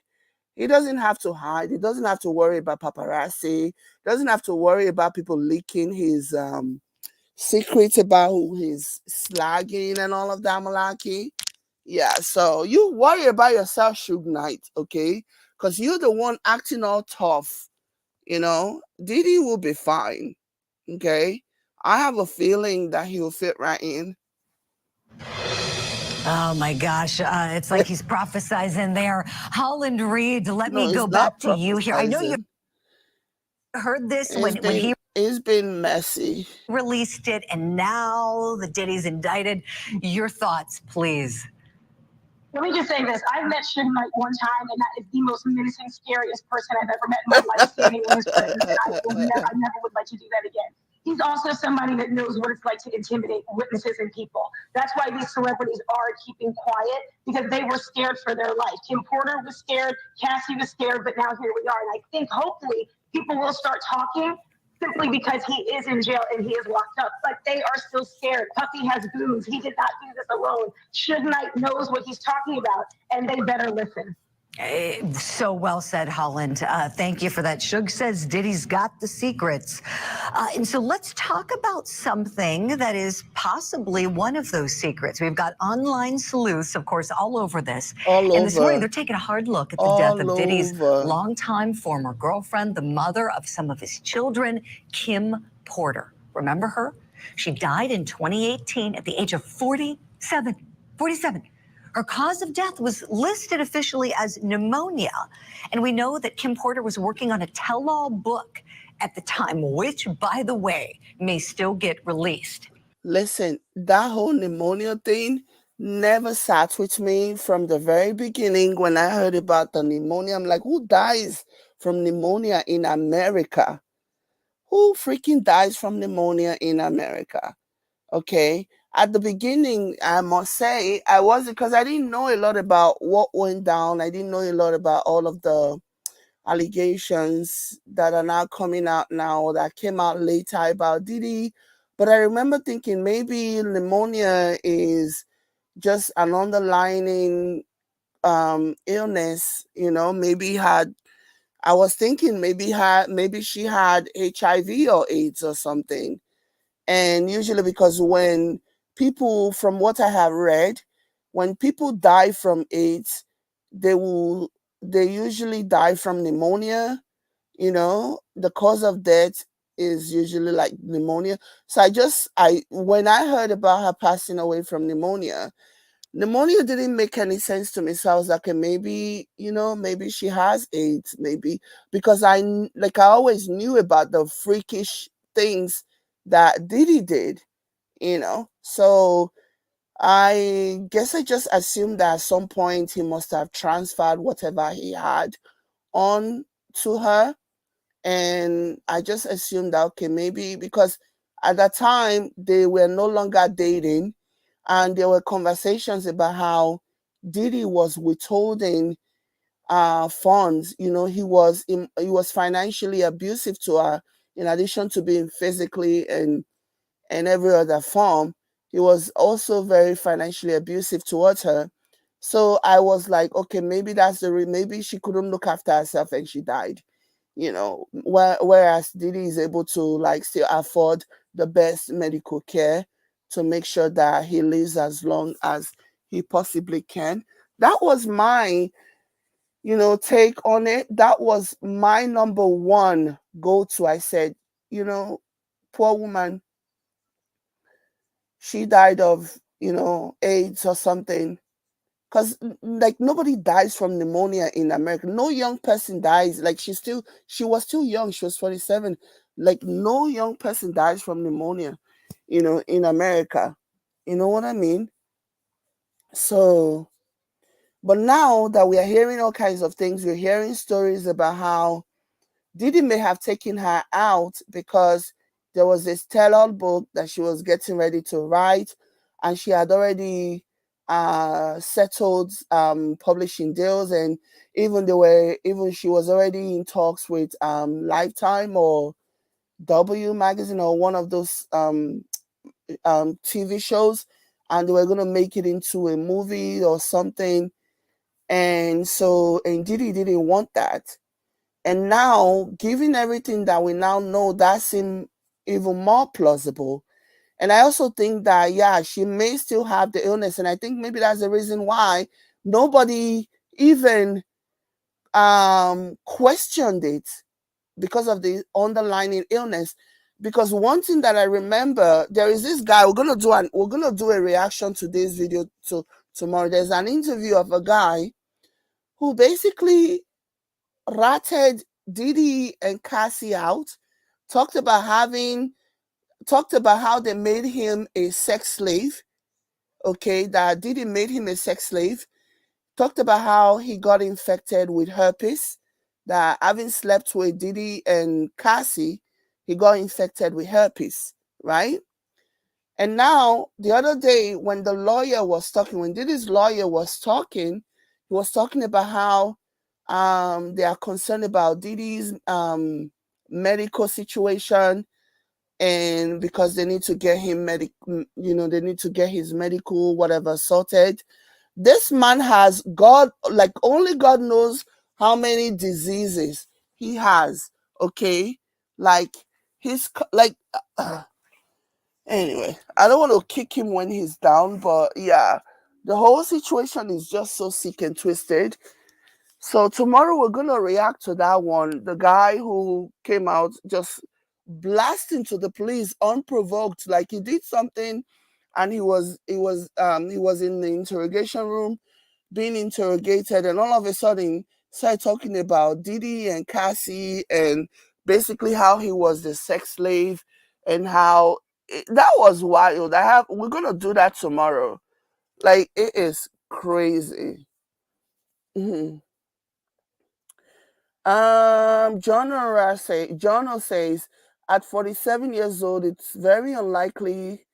he doesn't have to hide. He doesn't have to worry about paparazzi. Doesn't have to worry about people leaking his secrets about who he's slagging and all of that malarkey. Yeah, so you worry about yourself, Suge Knight, okay? Because you're the one acting all tough. Diddy will be fine, okay? I have a feeling that he'll fit right in. Oh my gosh, it's like he's prophesizing there. Holland Reed, let me go back to you here. I know you heard this when it's been messy. Released it, and now the Diddy's indicted. Your thoughts, please. Let me just say this. I've met Suge Knight one time, and that is the most menacing, scariest person I've ever met in my life, standing in his presence. I never would like to do that again. He's also somebody that knows what it's like to intimidate witnesses and people. That's why these celebrities are keeping quiet, because they were scared for their life. Kim Porter was scared, Cassie was scared, but now here we are. And I think hopefully people will start talking, simply because he is in jail and he is locked up. But they are still scared. Puffy has goons. He did not do this alone. Suge Knight knows what he's talking about, and they better listen. So well said, Holland. Thank you for that. Suge says Diddy's got the secrets. And so let's talk about something that is possibly one of those secrets. We've got online sleuths, of course, all over this. And this morning, they're taking a hard look at the death of Diddy's longtime former girlfriend, the mother of some of his children, Kim Porter. Remember her? She died in 2018 at the age of 47. 47. Her cause of death was listed officially as pneumonia. And we know that Kim Porter was working on a tell-all book at the time, which, by the way, may still get released. Listen, that whole pneumonia thing never sat with me from the very beginning. When I heard about the pneumonia, I'm like, who dies from pneumonia in America? Who freaking dies from pneumonia in America? Okay. At the beginning, I must say, I wasn't, because I didn't know a lot about what went down. I didn't know a lot about all of the allegations that are now coming out now, that came out later about Diddy. But I remember thinking maybe pneumonia is just an underlying illness, maybe I was thinking maybe she had HIV or AIDS or something. And usually, because when people, from what I have read, when people die from AIDS, they usually die from pneumonia. The cause of death is usually like pneumonia. So when I heard about her passing away from pneumonia didn't make any sense to me. So I was like, okay, maybe she has AIDS, maybe, because I always knew about the freakish things that Diddy did, So I guess I just assumed that at some point he must have transferred whatever he had on to her. And I just assumed that, okay, maybe because at that time they were no longer dating, and there were conversations about how Diddy was withholding funds. You know, he was financially abusive to her, in addition to being physically and every other form. He was also very financially abusive towards her. So I was like, okay, maybe that's maybe she couldn't look after herself and she died. You know, whereas Diddy is able to like still afford the best medical care to make sure that he lives as long as he possibly can. That was my, take on it. That was my number one go-to. I said, poor woman, she died of, AIDS or something. Because like nobody dies from pneumonia in America. No young person dies. Like she was still young. She was 47. Like no young person dies from pneumonia, in America. You know what I mean? So, but now that we are hearing all kinds of things, we're hearing stories about how Diddy may have taken her out because there was a stellar book that she was getting ready to write, and she had already settled publishing deals, and even she was already in talks with Lifetime or W Magazine or one of those TV shows, and they were going to make it into a movie or something. And Diddy didn't want that. And now, given everything that we now know, that seems even more plausible. And I also think that, yeah, she may still have the illness. And I think maybe that's the reason why nobody even questioned it, because of the underlying illness. Because one thing that I remember, there is this guy, we're gonna do a reaction to this video tomorrow. There's an interview of a guy who basically ratted Diddy and Cassie out, talked about how they made him a sex slave. Okay, that Diddy made him a sex slave. Talked about how he got infected with herpes, that having slept with Diddy and Cassie, he got infected with herpes, right? And now, the other day, when Diddy's lawyer was talking, he was talking about how they are concerned about Diddy's medical situation, and because they need to get him they need to get his medical whatever sorted. This man has like only God knows how many diseases he has. Okay, like he's like. Anyway, I don't want to kick him when he's down, but yeah, the whole situation is just so sick and twisted. So tomorrow we're gonna react to that one. The guy who came out just blasting to the police unprovoked, like he did something, and he was in the interrogation room being interrogated, and all of a sudden started talking about Diddy and Cassie and basically how he was the sex slave, and how that was wild. We're gonna do that tomorrow. Like it is crazy. Mhm. Jono says, at 47 years old, it's very unlikely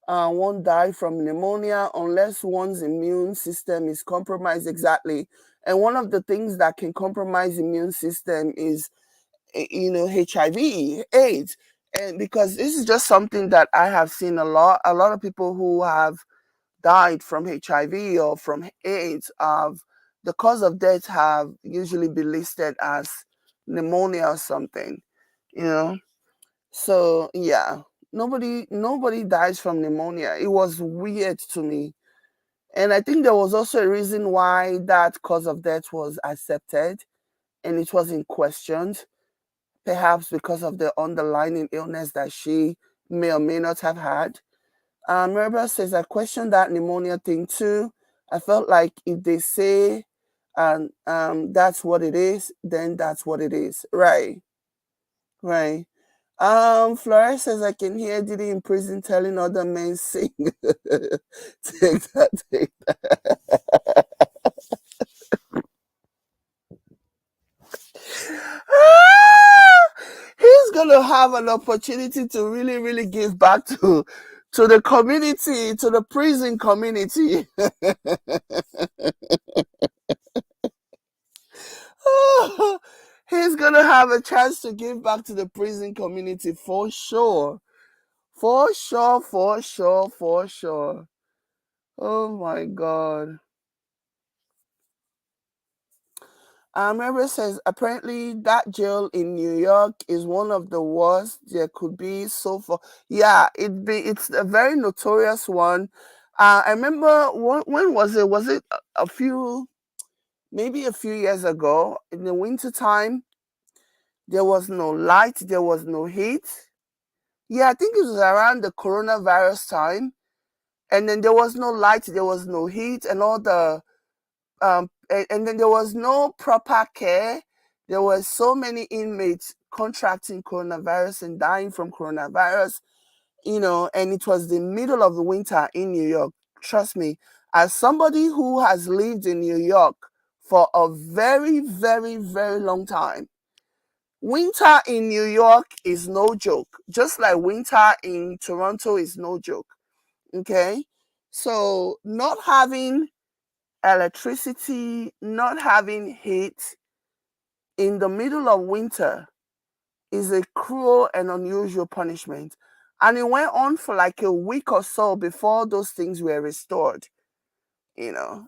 one die from pneumonia unless one's immune system is compromised. Exactly. And one of the things that can compromise immune system is, HIV, AIDS. And because this is just something that I have seen a lot of people who have died from HIV or from AIDS, the cause of death have usually been listed as pneumonia or something, you know. So yeah, nobody dies from pneumonia. It was weird to me. And I think there was also a reason why that cause of death was accepted and it wasn't questioned, perhaps because of the underlying illness that she may or may not have had. Mirabel says, I questioned that pneumonia thing too. I felt like if they say that's what it is, then that's what it is. Right. Right. Flores says, I can hear Diddy in prison telling other men sing. Take that. gonna have an opportunity to really, really give back to the community, to the prison community. He's gonna have a chance to give back to the prison community for sure. For sure, for sure, for sure. Oh my God. Remember says apparently that jail in New York is one of the worst there could be so far. Yeah, it's a very notorious one. I remember when was it? Was it a few, maybe a few years ago in the winter time? There was no light, there was no heat. Yeah, I think it was around the coronavirus time. And then there was no light, there was no heat, and all the and then there was no proper care. There were so many inmates contracting coronavirus and dying from coronavirus, and it was the middle of the winter in New York. Trust me, as somebody who has lived in New York for a very, very, very long time, winter in New York is no joke, just like winter in Toronto is no joke. Okay? So, not having electricity, not having heat in the middle of winter is a cruel and unusual punishment. And it went on for like a week or so before those things were restored.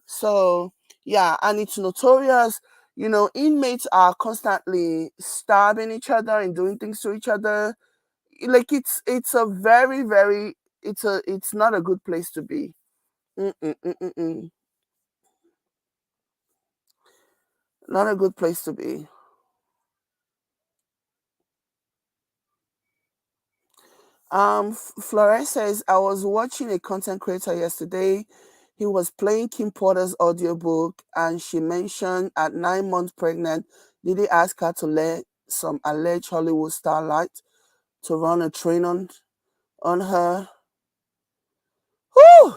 So yeah, and it's notorious. Inmates are constantly stabbing each other and doing things to each other. Like it's a very, very, it's not a good place to be. Mm-mm-mm-mm-mm. Not a good place to be. Flores says, I was watching a content creator yesterday. He was playing Kim Porter's audiobook, and she mentioned at 9 months pregnant, Diddy asked her to let some alleged Hollywood starlight to run a train on her. Whew!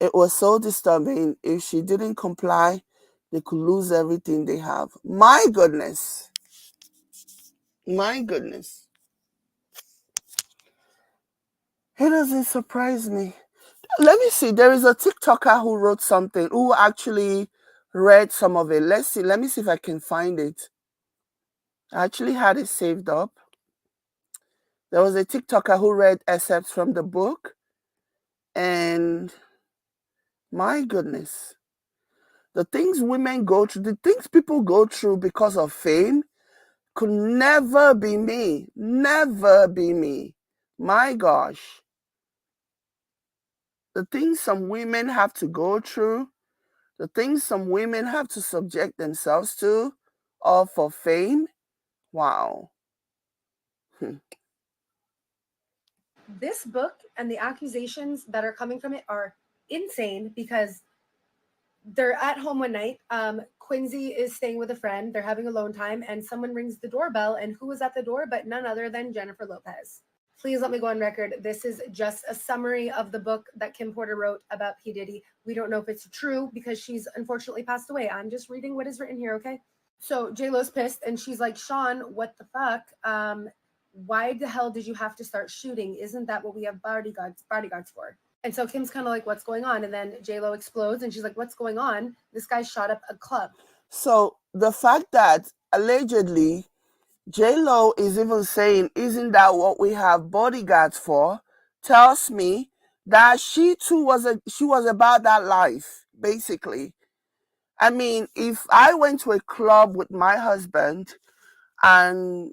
It was so disturbing. If she didn't comply, they could lose everything they have. My goodness. My goodness. It doesn't surprise me. Let me see. There is a TikToker who wrote something, who actually read some of it. Let's see. Let me see if I can find it. I actually had it saved up. There was a TikToker who read excerpts from the book. And my goodness, the things women go through, the things people go through because of fame could never be me. Never be me. My gosh. The things some women have to go through, the things some women have to subject themselves to, all for fame. Wow. This book and the accusations that are coming from it are insane because they're at home one night. Quincy is staying with a friend. They're having alone time, and someone rings the doorbell. And who was at the door but none other than Jennifer Lopez. Please let me go on record. This is just a summary of the book that Kim Porter wrote about P. Diddy. We don't know if it's true because she's unfortunately passed away. I'm just reading what is written here, okay? So J-Lo's pissed, and she's like, Sean, what the fuck? Why the hell did you have to start shooting? Isn't that what we have bodyguards for? And so Kim's kind of like, what's going on? And then J-Lo explodes, and she's like, what's going on? This guy shot up a club. So the fact that allegedly J-Lo is even saying, isn't that what we have bodyguards for, tells me that she too was about that life, basically. I mean, if I went to a club with my husband and,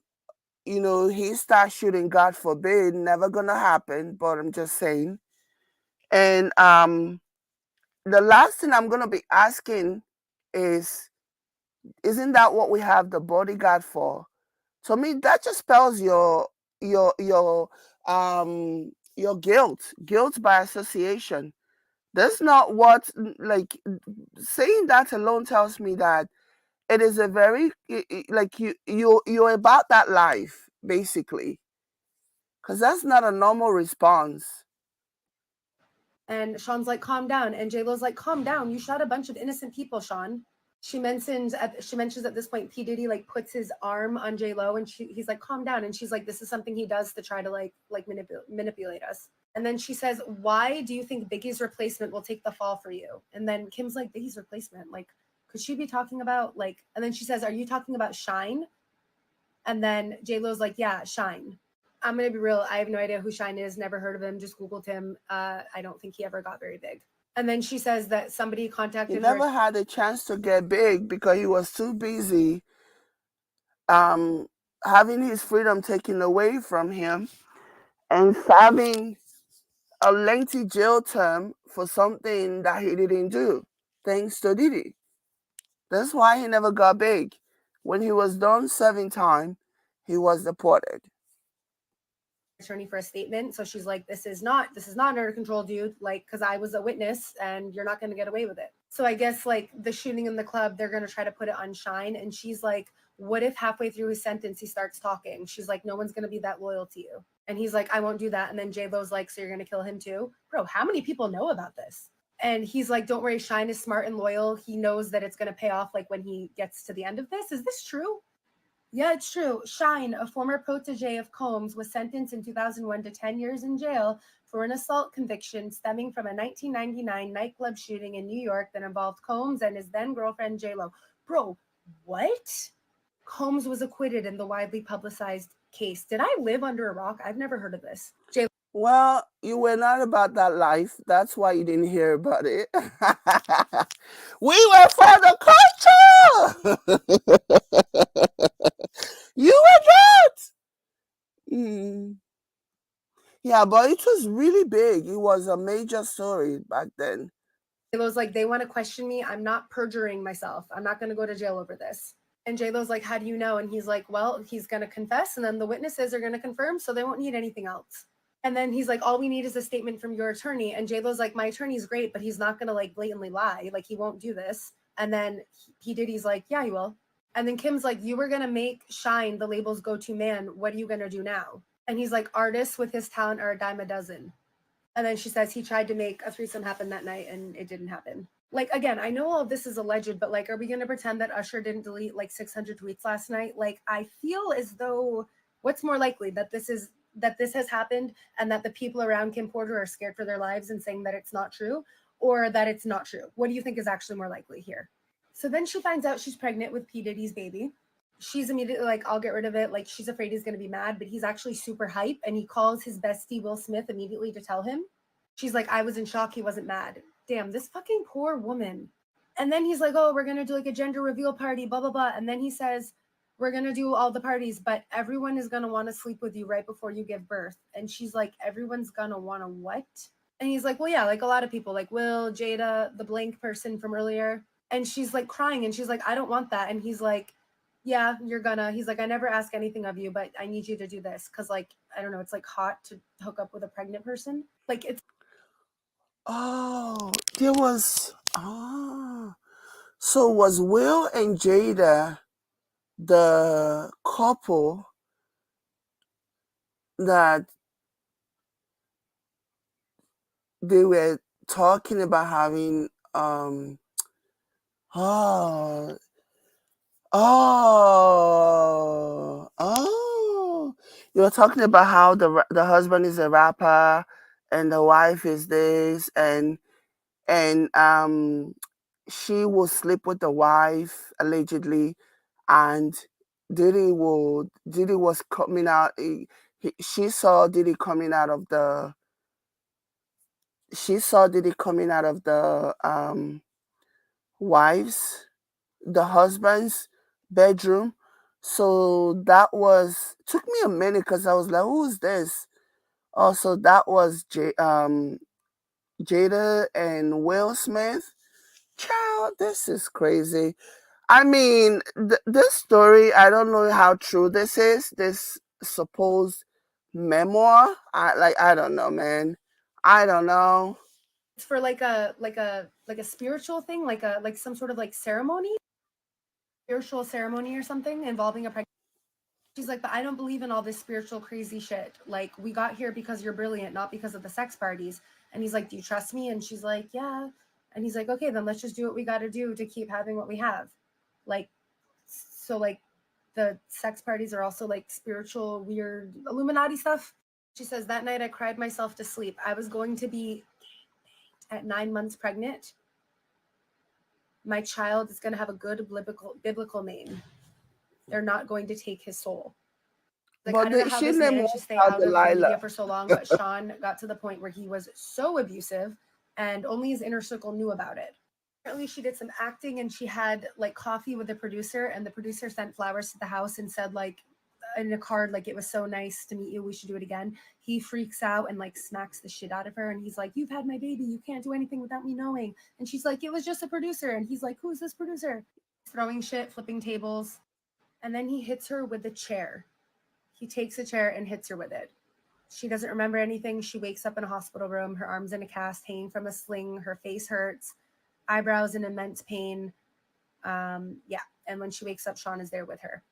he starts shooting, God forbid, never gonna happen, but I'm just saying. And the last thing I'm gonna be asking is, isn't that what we have the bodyguard for? To me, that just spells your guilt by association. That's not what, like, saying that alone tells me that it is a very, like, you're about that life, basically, because that's not a normal response. And Sean's like, calm down. And J-Lo's like, calm down. You shot a bunch of innocent people, Sean. She mentions at this point, P. Diddy like puts his arm on J-Lo and he's like, calm down. And she's like, this is something he does to try to like manipulate us. And then she says, why do you think Biggie's replacement will take the fall for you? And then Kim's like, Biggie's replacement? Like, could she be talking about like, and then she says, are you talking about Shine? And then J-Lo's like, yeah, Shine. I'm going to be real. I have no idea who Shine is. Never heard of him. Just Googled him. I don't think he ever got very big. And then she says that somebody contacted He never had a chance to get big because he was too busy having his freedom taken away from him and serving a lengthy jail term for something that he didn't do, thanks to Diddy. That's why he never got big. When he was done serving time, he was deported. Attorney for a statement. So she's like, this is not under control, dude. Like, because I was a witness and you're not going to get away with it. So I guess like the shooting in the club, they're going to try to put it on Shine. And she's like, what if halfway through his sentence, he starts talking? She's like, no one's going to be that loyal to you. And he's like, I won't do that. And then J-Lo's like, so you're going to kill him too? Bro, how many people know about this? And he's like, don't worry, Shine is smart and loyal. He knows that it's going to pay off like when he gets to the end of this. Is this true? Yeah, it's true. Shine, a former protege of Combs, was sentenced in 2001 to 10 years in jail for an assault conviction stemming from a 1999 nightclub shooting in New York that involved Combs and his then-girlfriend J-Lo. Bro, what? Combs was acquitted in the widely publicized case. Did I live under a rock? I've never heard of this. Well, you were not about that life. That's why you didn't hear about it. We were for the culture. You were not. Yeah, but it was really big. It was a major story back then. J-Lo's like, they want to question me. I'm not perjuring myself. I'm not going to go to jail over this. And J-Lo's like, how do you know? And he's like, well, he's going to confess. And then the witnesses are going to confirm. So they won't need anything else. And then he's like, all we need is a statement from your attorney. And J-Lo's like, my attorney's great, but he's not going to like blatantly lie. Like he won't do this. And then P. Diddy's like, yeah, he will. And then Kim's like, you were going to make Shine the label's go-to man. What are you going to do now? And he's like, artists with his talent are a dime a dozen. And then she says he tried to make a threesome happen that night and it didn't happen. Like, again, I know all of this is alleged, but like, are we going to pretend that Usher didn't delete like 600 tweets last night? Like, I feel as though what's more likely that this has happened and that the people around Kim Porter are scared for their lives and saying that it's not true, or that it's not true? What do you think is actually more likely here? So then she finds out she's pregnant with P. Diddy's baby. She's immediately like, I'll get rid of it. Like, she's afraid he's going to be mad, but he's actually super hype. And he calls his bestie, Will Smith, immediately to tell him. She's like, I was in shock. He wasn't mad. Damn, this fucking poor woman. And then he's like, oh, we're going to do like a gender reveal party, blah, blah, blah. And then he says, we're going to do all the parties, but everyone is going to want to sleep with you right before you give birth. And she's like, everyone's going to want to what? And he's like, well, yeah, like a lot of people, like Will, Jada, the blank person from earlier. And she's like crying and she's like, I don't want that. And he's like, yeah, he's like, I never ask anything of you, but I need you to do this. Cause like, I don't know, it's like hot to hook up with a pregnant person. Like it's. Oh, there was, so was Will and Jada the couple that they were talking about having, you were talking about how the husband is a rapper and the wife is this, and she will sleep with the wife allegedly, and Diddy was coming out. She saw Diddy coming out of the. She saw Diddy coming out of the the husband's bedroom. So that took me a minute because I was like, who's this? Also, that was Jada and Will Smith. Child, this is crazy. I mean, this story, I don't know how true this is, this supposed memoir. I don't know, man. I don't know. It's for like a spiritual thing, like some sort of like ceremony, spiritual ceremony or something involving a pregnant. She's like, but I don't believe in all this spiritual crazy shit. Like, we got here because you're brilliant, not because of the sex parties. And he's like, do you trust me? And she's like, yeah. And he's like, okay, then let's just do what we got to do to keep having what we have. Like, so like the sex parties are also like spiritual, weird Illuminati stuff. She says, that night I cried myself to sleep. I was going to be at 9 months pregnant. My child is going to have a good biblical name. They're not going to take his soul. Like, I don't know how this managed to stay out of the media for so long, but Sean got to the point where he was so abusive and only his inner circle knew about it. Apparently she did some acting and she had like coffee with the producer, and the producer sent flowers to the house and said like in a card, like, it was so nice to meet you, we should do it again. He freaks out and like smacks the shit out of her, and he's like, you've had my baby, you can't do anything without me knowing. And she's like, it was just a producer. And he's like, who's this producer? Throwing shit, flipping tables. And then he hits her with the chair. He takes a chair and hits her with it. She doesn't remember anything. She wakes up in a hospital room, her arms in a cast, hanging from a sling, her face hurts, eyebrows in immense pain. Yeah. And when she wakes up, Sean is there with her.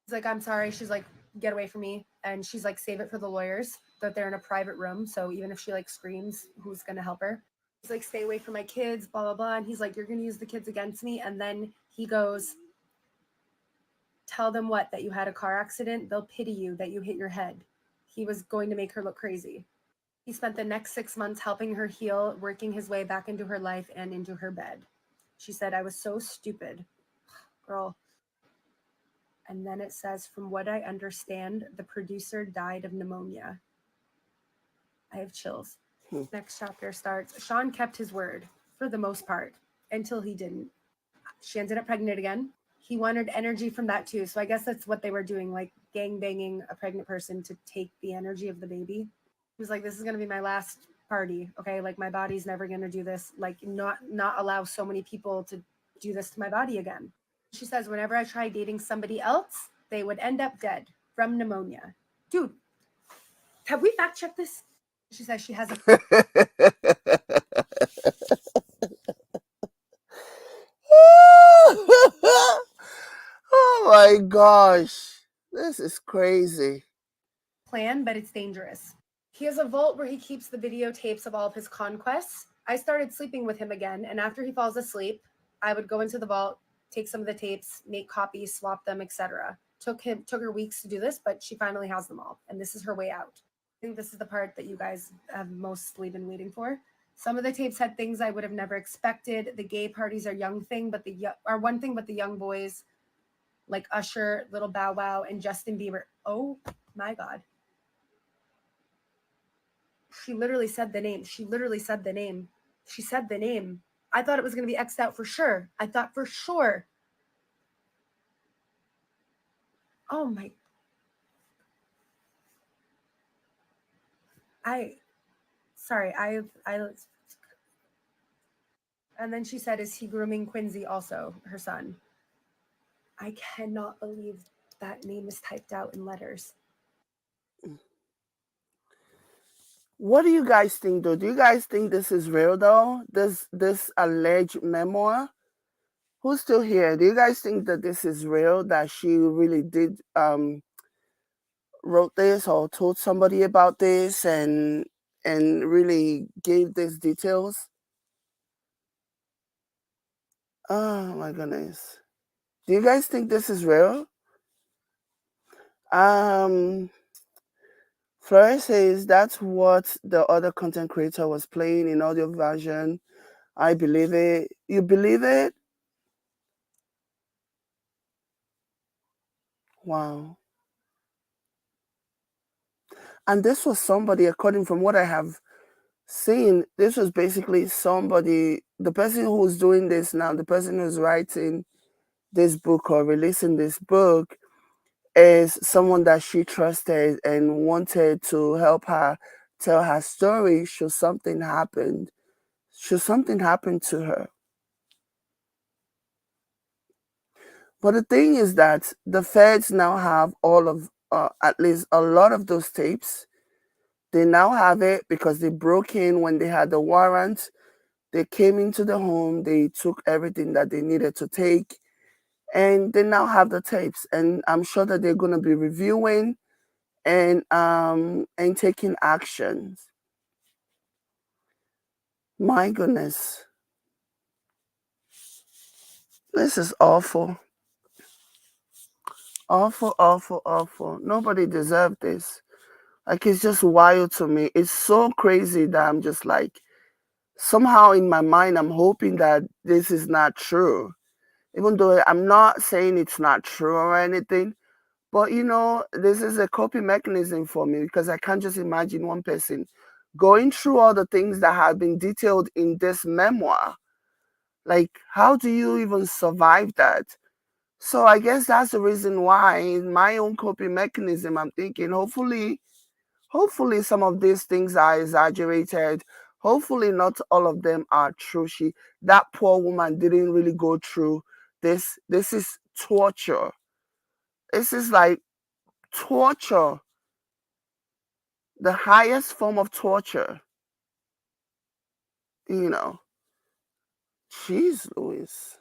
He's like, I'm sorry. She's like, get away from me. And she's like, save it for the lawyers, that they're in a private room. So even if she like screams, who's going to help her? He's like, stay away from my kids, blah, blah, blah. And he's like, you're going to use the kids against me. And then he goes, tell them what? That you had a car accident? They'll pity you, that you hit your head. He was going to make her look crazy. He spent the next 6 months helping her heal, working his way back into her life and into her bed. She said, I was so stupid. Girl. And then it says, from what I understand, the producer died of pneumonia. I have chills. Next chapter starts. Sean kept his word for the most part until he didn't. She ended up pregnant again. He wanted energy from that too. So I guess that's what they were doing, like gang banging a pregnant person to take the energy of the baby. He was like, this is going to be my last party. Okay. Like, my body's never going to do this. Like, not allow so many people to do this to my body again. She says, whenever I tried dating somebody else, they would end up dead from pneumonia. Dude, have we fact checked this? She says she has a... Oh my gosh. This is crazy. plan, but it's dangerous. He has a vault where he keeps the videotapes of all of his conquests. I started sleeping with him again, and after he falls asleep, I would go into the vault, take some of the tapes, make copies, swap them, etc. Took her weeks to do this, but she finally has them all, and this is her way out. I think this is the part that you guys have mostly been waiting for. Some of the tapes had things I would have never expected. The gay parties are one thing, but the young boys, like Usher, Little Bow Wow, and Justin Bieber. Oh my God. She literally said the name. She said the name. I thought it was going to be X'd out for sure. I thought for sure. Oh my. Sorry. And then she said, is he grooming Quincy also, her son? I cannot believe that name is typed out in letters. What do you guys think, though? Do you guys think this is real, though? This alleged memoir? Who's still here? Do you guys think that this is real, that she really did wrote this or told somebody about this and really gave these details? Oh my goodness. Do you guys think this is real? Flores says that's what the other content creator was playing in audio version. I believe it. You believe it? Wow. And this was somebody, according from what I have seen, this was basically somebody, the person who's doing this now, the person who's writing this book or releasing this book is someone that she trusted and wanted to help her tell her story should something happen to her. But the thing is that the feds now have all of, at least a lot of those tapes. They now have it because they broke in when they had the warrant. They came into the home, they took everything that they needed to take, and they now have the tapes. And I'm sure that they're going to be reviewing and taking actions. My goodness. This is awful. Awful, awful, awful. Nobody deserved this. Like, it's just wild to me. It's so crazy that I'm just like, somehow in my mind, I'm hoping that this is not true. Even though I'm not saying it's not true or anything, but you know, this is a coping mechanism for me because I can't just imagine one person going through all the things that have been detailed in this memoir. Like, how do you even survive that? So I guess that's the reason why in my own coping mechanism, I'm thinking hopefully some of these things are exaggerated. Hopefully not all of them are true. That poor woman didn't really go through this. This is torture. This is like torture. The highest form of torture. You know. Jeez Louise.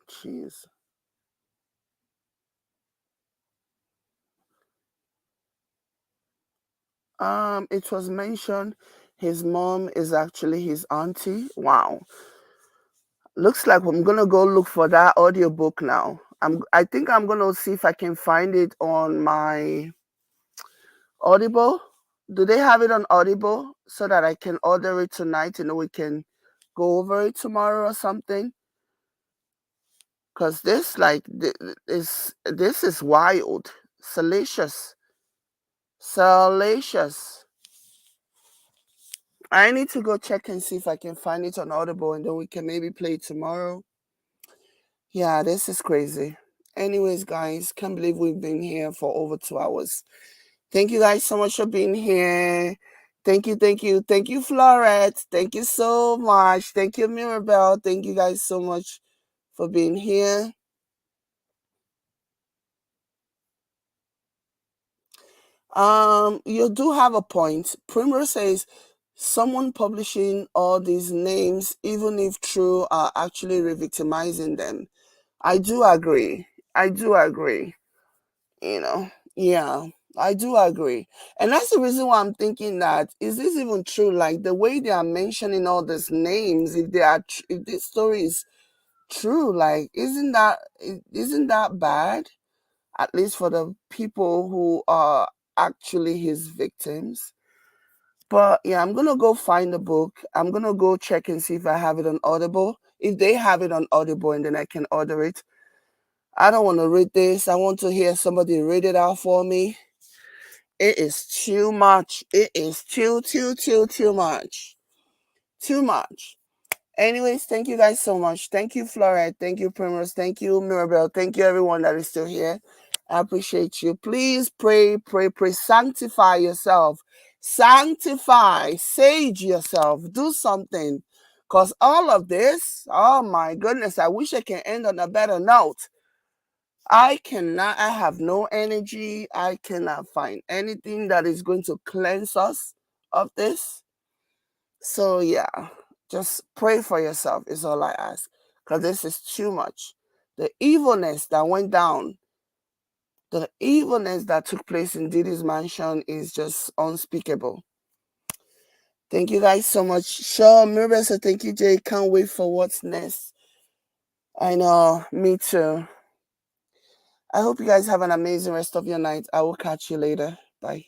Jeez. It was mentioned his mom is actually his auntie. Wow. Looks like I'm gonna go look for that audiobook now. I think I'm gonna see if I can find it on my Audible. Do they have it on Audible so that I can order it tonight and we can go over it tomorrow or something? Cause this this is wild, salacious, salacious. I need to go check and see if I can find it on Audible and then we can maybe play it tomorrow. Yeah, this is crazy. Anyways, guys, can't believe we've been here for over 2 hours. Thank you guys so much for being here. Thank you, Florette. Thank you so much. Thank you, Mirabelle. Thank you guys so much for being here. You do have a point. Primrose says someone publishing all these names, even if true, are actually re-victimizing them. I do agree. You know, yeah, I do agree. And that's the reason why I'm thinking that, is this even true? Like the way they are mentioning all these names, if this story is true, like, isn't that bad? At least for the people who are actually his victims. But yeah, I'm gonna go find the book. I'm gonna go check and see if I have it on Audible. If they have it on Audible, and then I can order it. I don't want to read this. I want to hear somebody read it out for me. It is too much. It is too much. Too much. Anyways, thank you guys so much. Thank you, Florette. Thank you, Primrose. Thank you, Mirabelle. Thank you, everyone that is still here. I appreciate you. Please pray. Sanctify yourself. Sanctify. Sage yourself. Do something. Because all of this, oh my goodness, I wish I can end on a better note. I have no energy. I cannot find anything that is going to cleanse us of this. So yeah, just pray for yourself is all I ask. Because this is too much. The evilness that went down, the evilness that took place in Diddy's mansion is just unspeakable. Thank you guys so much. Sure, Mirabel said thank you, Jay. Can't wait for what's next. I know, me too. I hope you guys have an amazing rest of your night. I will catch you later. Bye.